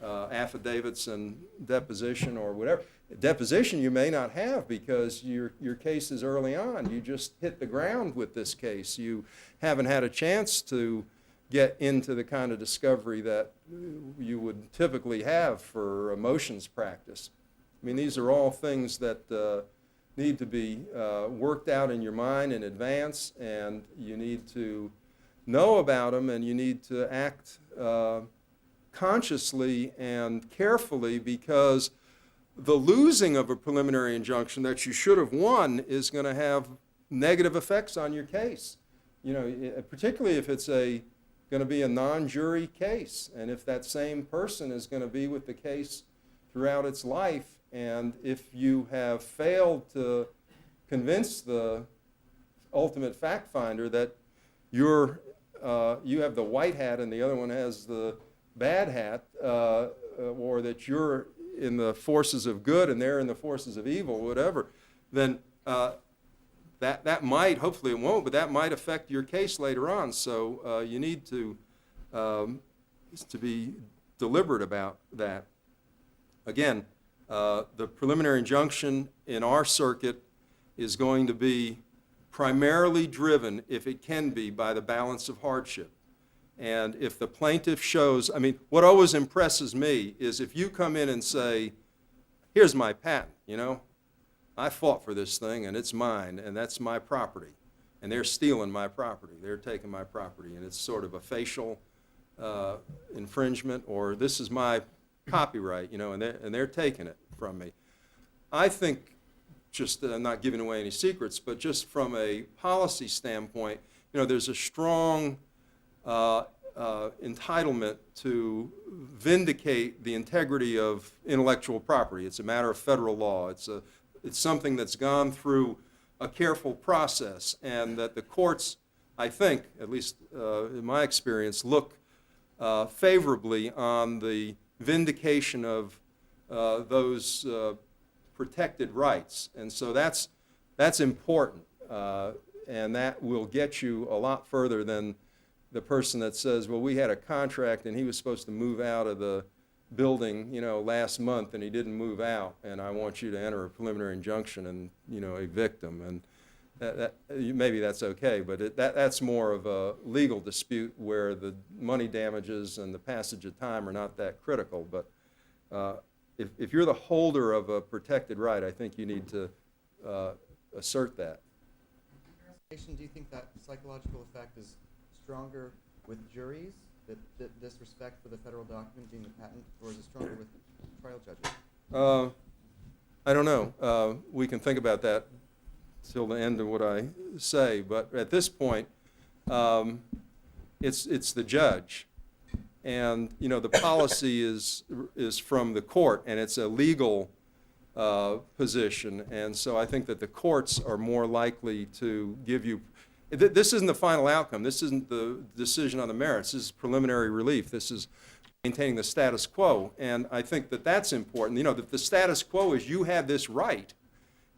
affidavits and deposition or whatever. Deposition you may not have, because your case is early on. You just hit the ground with this case. You haven't had a chance to get into the kind of discovery that you would typically have for a motions practice. I mean, these are all things that need to be worked out in your mind in advance, and you need to know about them, and you need to act consciously and carefully, because the losing of a preliminary injunction that you should have won is going to have negative effects on your case. Particularly if it's going to be a non-jury case, and if that same person is going to be with the case throughout its life, and if you have failed to convince the ultimate fact finder that you have the white hat and the other one has the bad hat, or that you're in the forces of good and they're in the forces of evil, whatever, then that might, hopefully it won't, but that might affect your case later on. So you need to be deliberate about that. Again, the preliminary injunction in our circuit is going to be primarily driven, if it can be, by the balance of hardship. And if the plaintiff shows, I mean, what always impresses me is if you come in and say, here's my patent, you know, I fought for this thing and it's mine and that's my property. And they're stealing my property, they're taking my property, and it's sort of a facial infringement, or this is my copyright, you know, and they're taking it from me. I think, just I'm not giving away any secrets, but just from a policy standpoint, you know, there's a strong entitlement to vindicate the integrity of intellectual property. It's a matter of federal law. It's something that's gone through a careful process, and that the courts, I think, at least in my experience, look favorably on the vindication of those protected rights. And so that's important, and that will get you a lot further than the person that says, well, we had a contract and he was supposed to move out of the building, you know, last month and he didn't move out, and I want you to enter a preliminary injunction and, you know, evict him. And maybe that's okay, but that's more of a legal dispute where the money damages and the passage of time are not that critical. But if you're the holder of a protected right, I think you need to assert that. Do you think that psychological effect is stronger with juries, that disrespect for the federal document being the patent, or is it stronger with trial judges? I don't know. We can think about that till the end of what I say, but at this point, it's the judge, and you know the policy is from the court, and it's a legal position, and so I think that the courts are more likely to give you. This isn't the final outcome. This isn't the decision on the merits. This is preliminary relief. This is maintaining the status quo, and I think that that's important. You know, that the status quo is you had this right,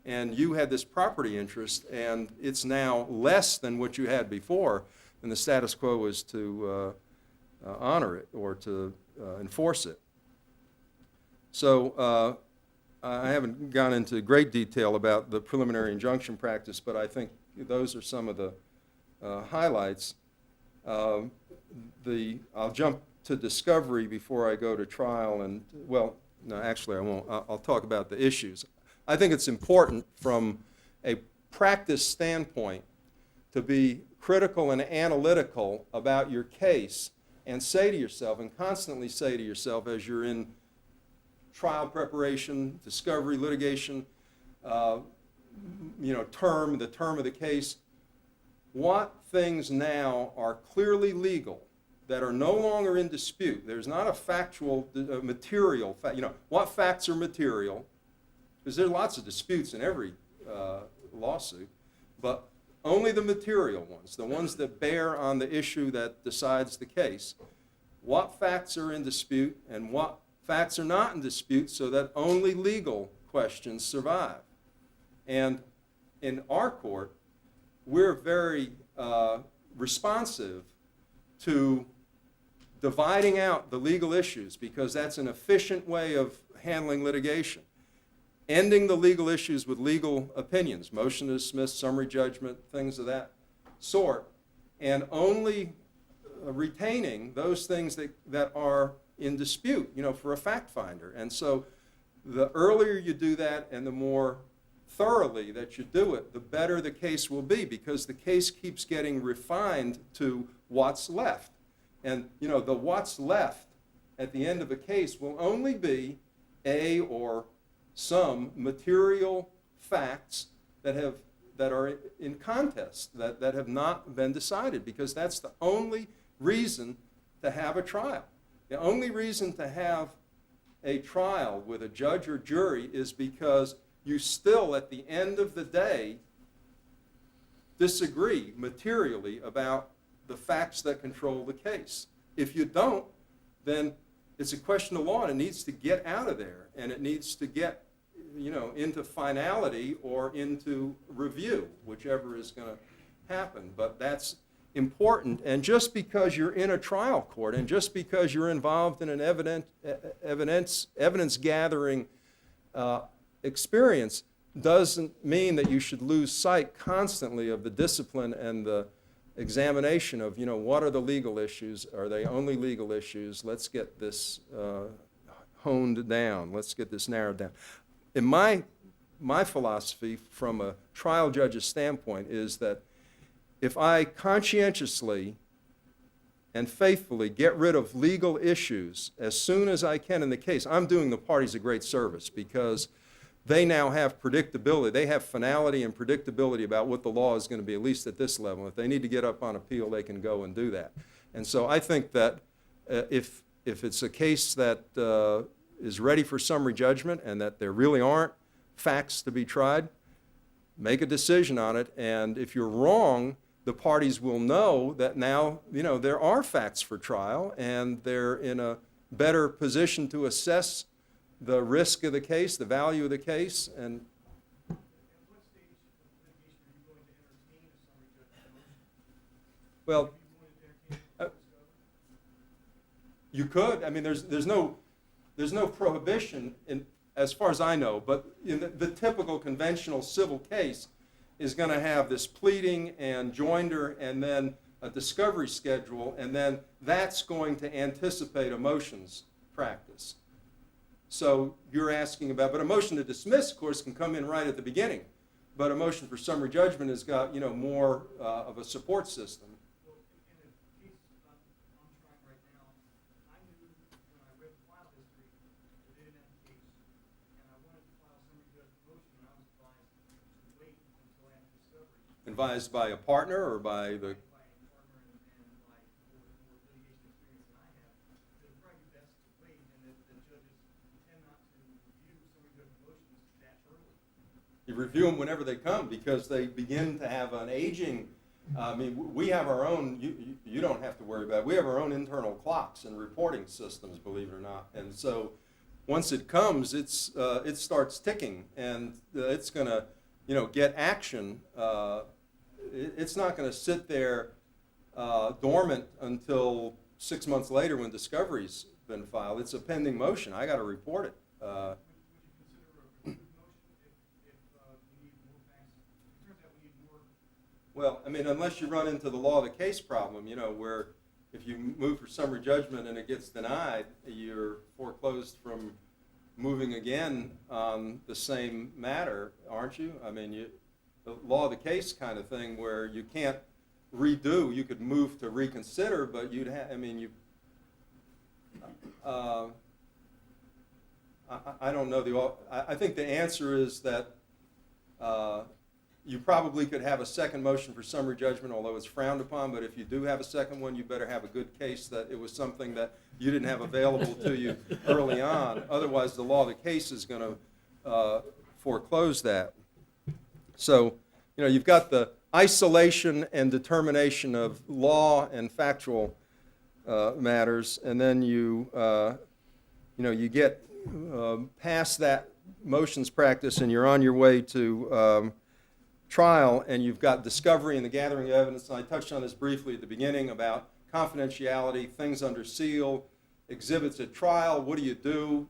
and you had this property interest, and it's now less than what you had before, and the status quo is to honor it or to enforce it. So I haven't gone into great detail about the preliminary injunction practice, but I think those are some of the highlights. I'll jump to discovery before I go to trial, and, well, no, actually I won't. I'll talk about the issues. I think it's important from a practice standpoint to be critical and analytical about your case and say to yourself, and constantly say to yourself as you're in trial preparation, discovery, litigation, you know, the term of the case, what things now are clearly legal that are no longer in dispute. There's not a factual, material, you know, what facts are material, because there are lots of disputes in every lawsuit, but only the material ones, the ones that bear on the issue that decides the case. What facts are in dispute and what facts are not in dispute, so that only legal questions survive. And in our court, we're very responsive to dividing out the legal issues, because that's an efficient way of handling litigation. Ending the legal issues with legal opinions, motion to dismiss, summary judgment, things of that sort, and only retaining those things that are in dispute, you know, for a fact finder. And so the earlier you do that and the more thoroughly that you do it, the better the case will be, because the case keeps getting refined to what's left. And, you know, the what's left at the end of a case will only be a or some material facts that are in contest, that have not been decided, because that's the only reason to have a trial. The only reason to have a trial with a judge or jury is because you still, at the end of the day, disagree materially about the facts that control the case. If you don't, then it's a question of law, and it needs to get out of there, and it needs to get, you know, into finality or into review, whichever is going to happen. But that's important, and just because you're in a trial court and just because you're involved in an evidence gathering experience doesn't mean that you should lose sight constantly of the discipline and the examination of, what are the legal issues? Are they only legal issues? Let's get this honed down. Let's get this narrowed down. In my philosophy from a trial judge's standpoint is that if I conscientiously and faithfully get rid of legal issues as soon as I can in the case, I'm doing the parties a great service, because they now have predictability. They have finality and predictability about what the law is going to be, at least at this level. If they need to get up on appeal, they can go and do that. And so I think that if it's a case that is ready for summary judgment and that there really aren't facts to be tried, make a decision on it. And if you're wrong, the parties will know that now, there are facts for trial, and they're in a better position to assess the risk of the case, the value of the case, and At what stage of litigation are you going to entertain a summary judgment motion? well, Are you going to entertain discovery? you could. I mean, there's no prohibition as far as I know, but in the typical conventional civil case is going to have this pleading and joinder and then a discovery schedule, and then that's going to anticipate a motions practice. So you're asking about, but a motion to dismiss, of course, can come in right at the beginning, but a motion for summary judgment has got, more of a support system. Well, in a case I'm trying right now, I knew when I read the file history that they didn't have the case, and I wanted to file a summary judgment motion, and I was advised to wait until after discovery. Advised by a partner or by the... By a partner and by more litigation experience than I have, that it would probably be best to wait, and that the judges tend not to review summary judgment motions that early. You review them whenever they come, because they begin to have an aging. I mean, we have our own. You don't have to worry about it. We have our own internal clocks and reporting systems, believe it or not. And so, once it comes, it starts ticking, and it's going to, get action. It's not going to sit there dormant until 6 months later when discovery's been filed. It's a pending motion. I got to report it. Would you consider a reviewed motion if we need more facts? It turns out we need more. Well, I mean, unless you run into the law of the case problem, where if you move for summary judgment and it gets denied, you're foreclosed from moving again on the same matter, aren't you? I mean, the law of the case kind of thing where you can't redo. You could move to reconsider, but you'd have, I don't know. I think the answer is that you probably could have a second motion for summary judgment, although it's frowned upon. But if you do have a second one, you better have a good case that it was something that you didn't have available to you early on. Otherwise, the law of the case is going to foreclose that. So, you've got the isolation and determination of law and factual matters, and then you get past that motions practice, and you're on your way to trial, and you've got discovery and the gathering of evidence. And I touched on this briefly at the beginning about confidentiality, things under seal, exhibits at trial. What do?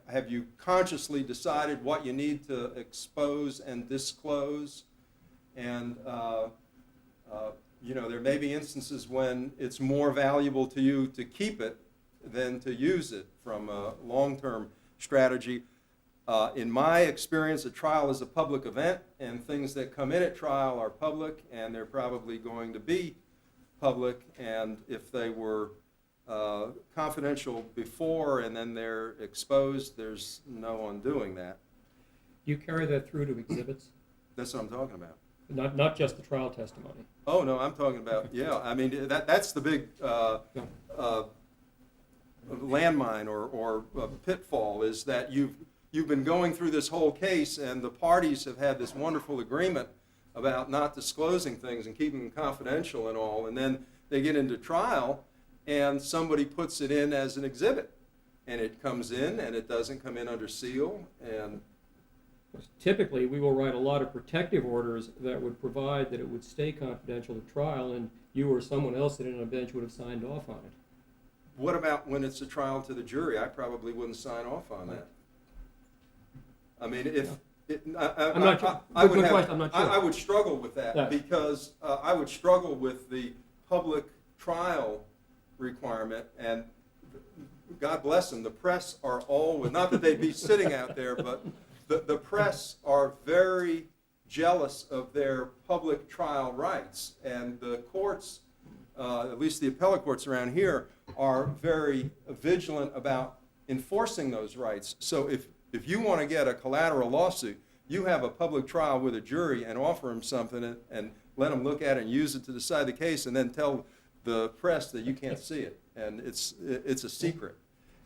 Have you consciously decided what you need to expose and disclose? And there may be instances when it's more valuable to you to keep it than to use it from a long-term strategy. In my experience, a trial is a public event, and things that come in at trial are public, and they're probably going to be public. And if they were confidential before and then they're exposed, there's no undoing that. Do you carry that through to exhibits? That's what I'm talking about. Not just the trial testimony. Oh, no, I'm talking about, yeah, I mean, that's the big landmine or pitfall, is that you've been going through this whole case, and the parties have had this wonderful agreement about not disclosing things and keeping them confidential and all, and then they get into trial, and somebody puts it in as an exhibit, and it comes in, and it doesn't come in under seal, and... Typically, we will write a lot of protective orders that would provide that it would stay confidential at trial, and you or someone else sitting on a bench would have signed off on it. What about when it's a trial to the jury? I probably wouldn't sign off on that. I mean, I'm not sure. I would Good have- question, I'm not sure. I would struggle with that Yeah. because I would struggle with the public trial requirement, and God bless them, the press are always, not that they'd be sitting out there, but the press are very jealous of their public trial rights, and the courts, at least the appellate courts around here, are very vigilant about enforcing those rights. So if you want to get a collateral lawsuit, you have a public trial with a jury and offer them something and let them look at it and use it to decide the case, and then tell the press that you can't see it, and it's a secret.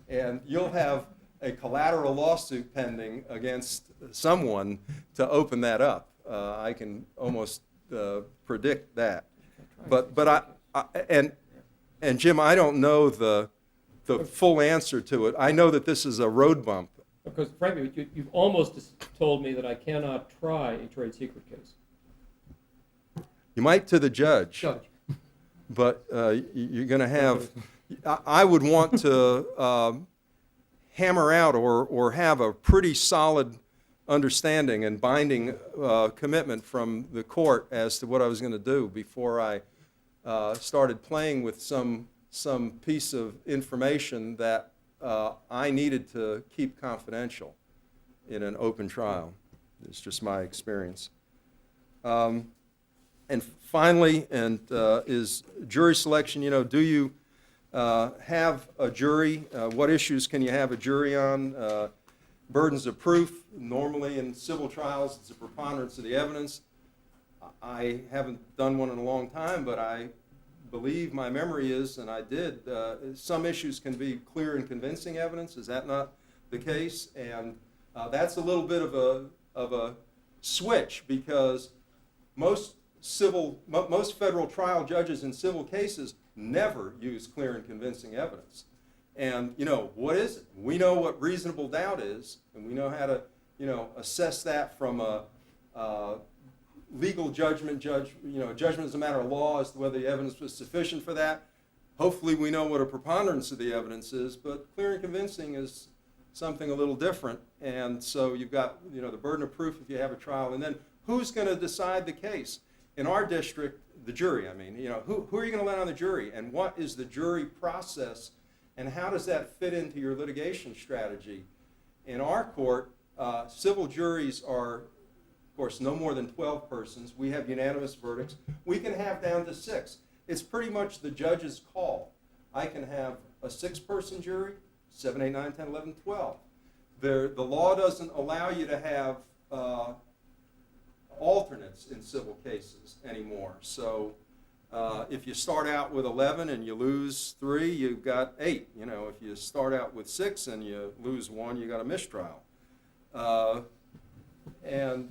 And you'll have a collateral lawsuit pending against someone to open that up. I can almost predict that. But and Jim, I don't know the full answer to it. I know that this is a road bump. Because frankly, you've almost told me that I cannot try a trade secret case. You might to the judge. But you're going to have, I would want to hammer out or have a pretty solid understanding and binding commitment from the court as to what I was going to do before I started playing with some piece of information that I needed to keep confidential in an open trial. It's just my experience. And finally, is jury selection. Do you have a jury? What issues can you have a jury on? Burdens of proof. Normally in civil trials, it's a preponderance of the evidence. I haven't done one in a long time, but I believe my memory is, and I did, some issues can be clear and convincing evidence. Is that not the case? And that's a little bit of a switch, because most federal trial judges in civil cases never use clear and convincing evidence. And, what is it? We know what reasonable doubt is, and we know how to, assess that from a legal judgment, judgment as a matter of law as to whether the evidence was sufficient for that. Hopefully we know what a preponderance of the evidence is, but clear and convincing is something a little different. And so you've got, the burden of proof if you have a trial, and then who's going to decide the case? In our district, the jury, who are you going to let on the jury, and what is the jury process, and how does that fit into your litigation strategy? In our court, civil juries are, of course, no more than 12 persons. We have unanimous verdicts. We can have down to 6. It's pretty much the judge's call. I can have a 6-person jury, 7, 8, 9, 10, 11, 12. The law doesn't allow you to have alternates in civil cases anymore. So if you start out with 11 and you lose 3, you've got 8. If you start out with 6 and you lose 1, you got a mistrial. And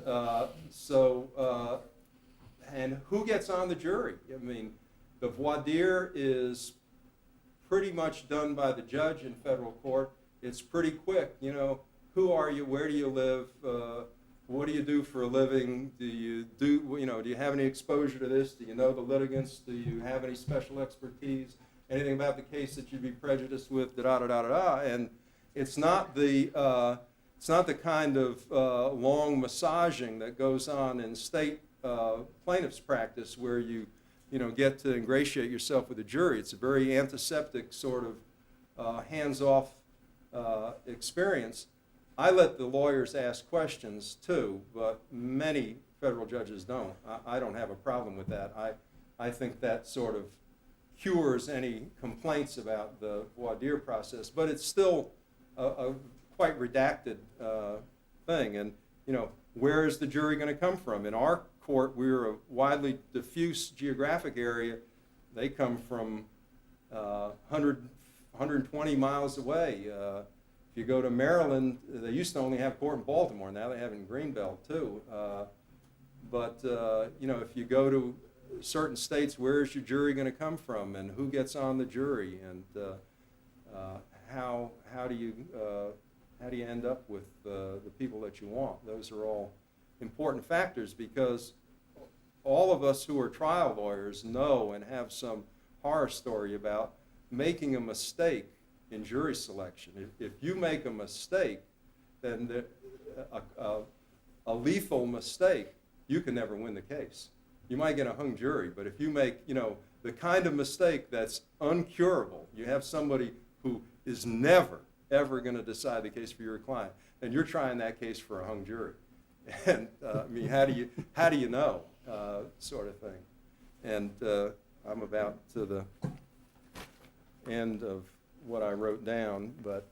who gets on the jury? The voir dire is pretty much done by the judge in federal court. It's pretty quick. Who are you? Where do you live? What do you do for a living? Do you have any exposure to this? Do you know the litigants? Do you have any special expertise? Anything about the case that you'd be prejudiced with? And it's not the kind of long massaging that goes on in state plaintiff's practice where you get to ingratiate yourself with the jury. It's a very antiseptic sort of hands-off experience. I let the lawyers ask questions too, but many federal judges don't. I don't have a problem with that. I think that sort of cures any complaints about the voir dire process, but it's still a quite redacted thing. And where is the jury going to come from? In our court, we're a widely diffuse geographic area. They come from 120 miles away. If you go to Maryland, they used to only have court in Baltimore. Now they have in Greenbelt too. If you go to certain states, where is your jury going to come from, and who gets on the jury, and how do you end up with the people that you want? Those are all important factors, because all of us who are trial lawyers know and have some horror story about making a mistake in jury selection. If you make a mistake, then a lethal mistake, you can never win the case. You might get a hung jury, but if you make, the kind of mistake that's uncurable, you have somebody who is never, ever going to decide the case for your client, and you're trying that case for a hung jury. And I mean, how do you know, sort of thing. And I'm about to the end of what I wrote down, but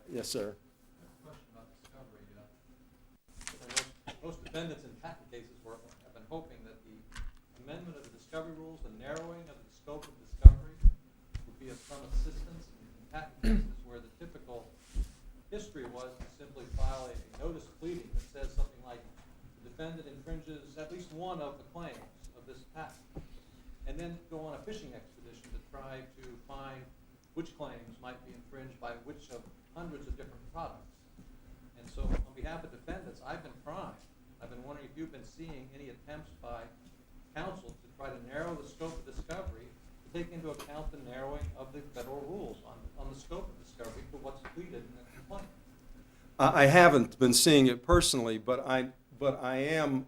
yes, sir. Question about discovery. Most defendants in patent cases have been hoping that the amendment of the discovery rules, the narrowing of the scope of discovery, would be of some assistance in patent cases where the typical history was to simply file a notice pleading that says something like, the defendant infringes at least one of the claims of this patent, and then go on a fishing expedition to try to find which claims might be infringed by which of hundreds of different products. And so on behalf of defendants, I've been trying. I've been wondering if you've been seeing any attempts by counsel to try to narrow the scope of discovery to take into account the narrowing of the federal rules on the scope of discovery for what's pleaded in the complaint. I haven't been seeing it personally, but I am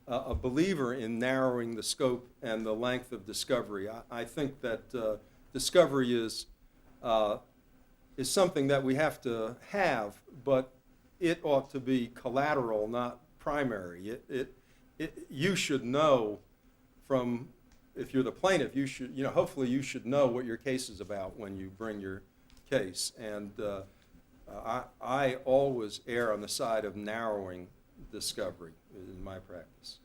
a believer in narrowing the scope and the length of discovery. I think that discovery is something that we have to have, but it ought to be collateral, not primary. You should know from, if you're the plaintiff, you should, hopefully you should know what your case is about when you bring your case. And I always err on the side of narrowing discovery in my practice.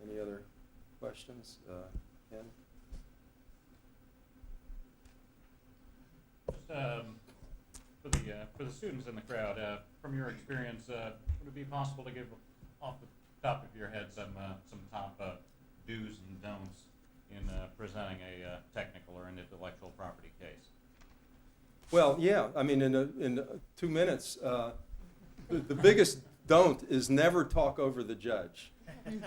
Any other questions? Ken? Just for the students in the crowd, from your experience, would it be possible to give off the top of your head some top do's and don'ts in presenting a technical or an intellectual property case? Well, yeah. I mean, in 2 minutes, the biggest don't is never talk over the judge.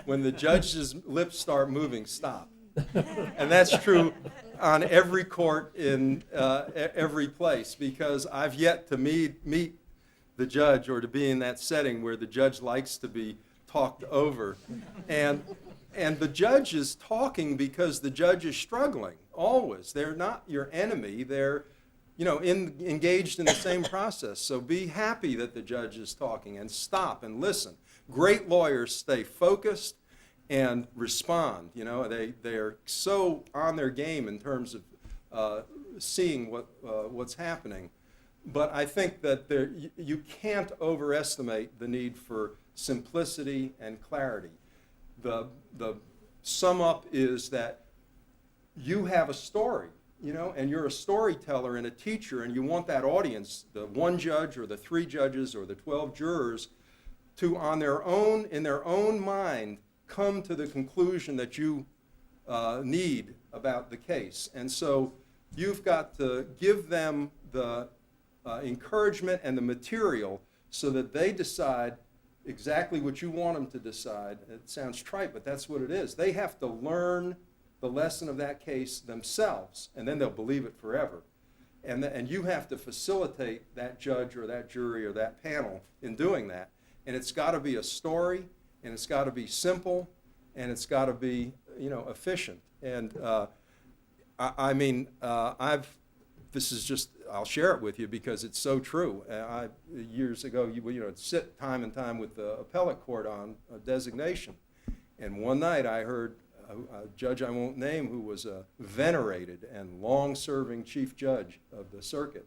When the judge's lips start moving, stop. And that's true on every court in every place, because I've yet to meet the judge or to be in that setting where the judge likes to be talked over. And the judge is talking because the judge is struggling, always. They're not your enemy. They're engaged in the same process. So be happy that the judge is talking and stop and listen. Great lawyers stay focused and respond. They're so on their game in terms of seeing what's happening. But I think that you can't overestimate the need for simplicity and clarity. The sum up is that you have a story, and you're a storyteller and a teacher, and you want that audience, the one judge or the 3 judges or the 12 jurors, to in their own mind, come to the conclusion that you need about the case. And so you've got to give them the encouragement and the material so that they decide exactly what you want them to decide. It sounds trite, but that's what it is. They have to learn the lesson of that case themselves, and then they'll believe it forever. And you have to facilitate that judge or that jury or that panel in doing that. And it's got to be a story, and it's got to be simple, and it's got to be, efficient. And this is just, I'll share it with you because it's so true. Years ago, I'd sit time and time with the appellate court on a designation. And one night I heard a judge I won't name who was a venerated and long-serving chief judge of the circuit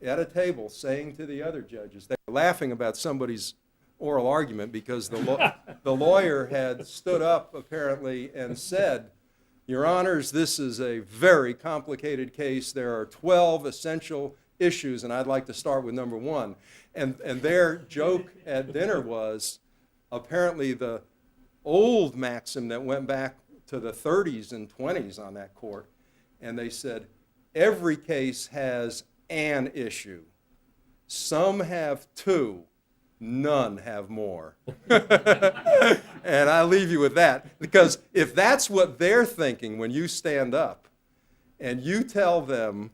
at a table saying to the other judges, they were laughing about somebody's oral argument because the lawyer had stood up apparently and said, "Your Honors, this is a very complicated case. There are 12 essential issues, and I'd like to start with number 1. And their joke at dinner was apparently the old maxim that went back to the 30s and 20s on that court. And they said, every case has an issue. Some have 2. None have more." And I leave you with that, because if that's what they're thinking when you stand up and you tell them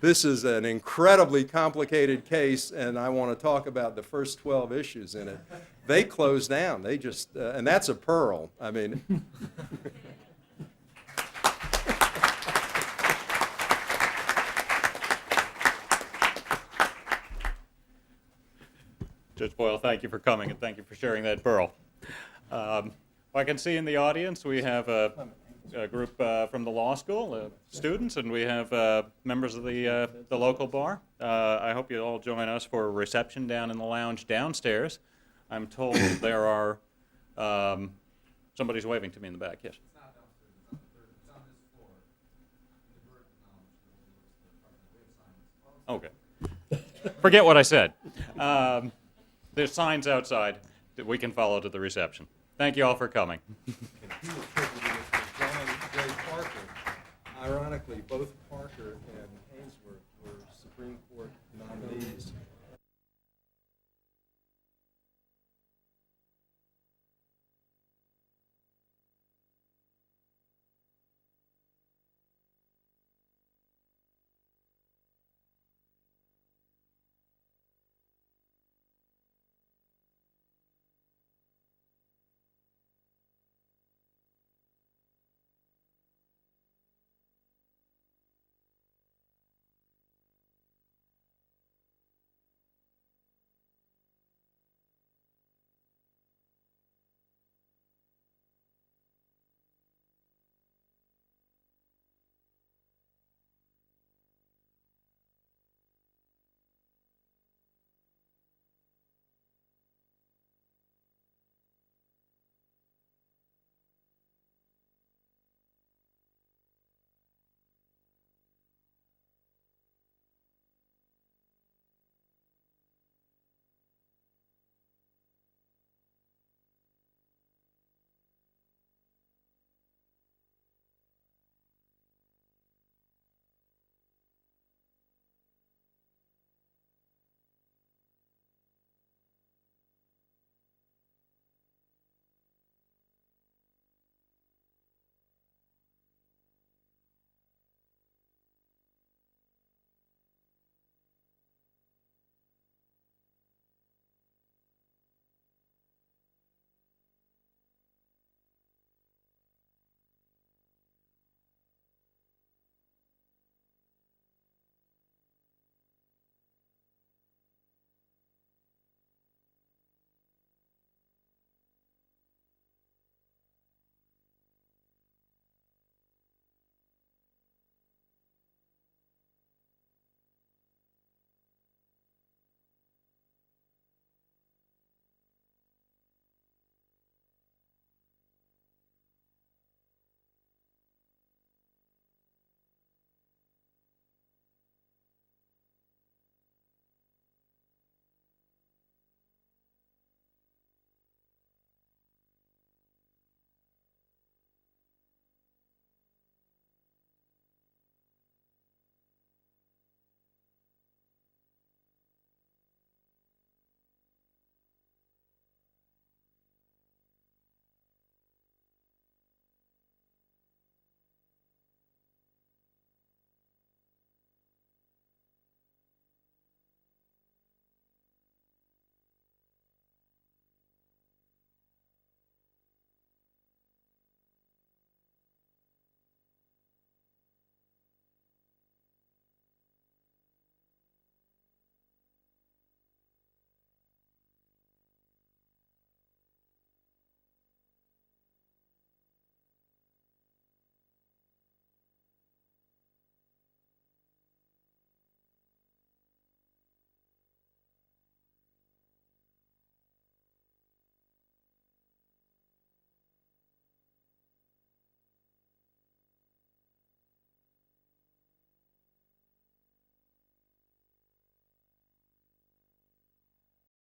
This is an incredibly complicated case, and I want to talk about the first 12 issues in it. They closed down. They just, and that's a pearl. I mean. Judge Boyle, thank you for coming and thank you for sharing that pearl. I can see in the audience we have a group from the law school, students, and we have members of the local bar. I hope you all join us for a reception down in the lounge downstairs. I'm told there are, somebody's waving to me in the back, yes. It's not downstairs, it's on this floor. Okay. Forget what I said. There's signs outside that we can follow to the reception. Thank you all for coming.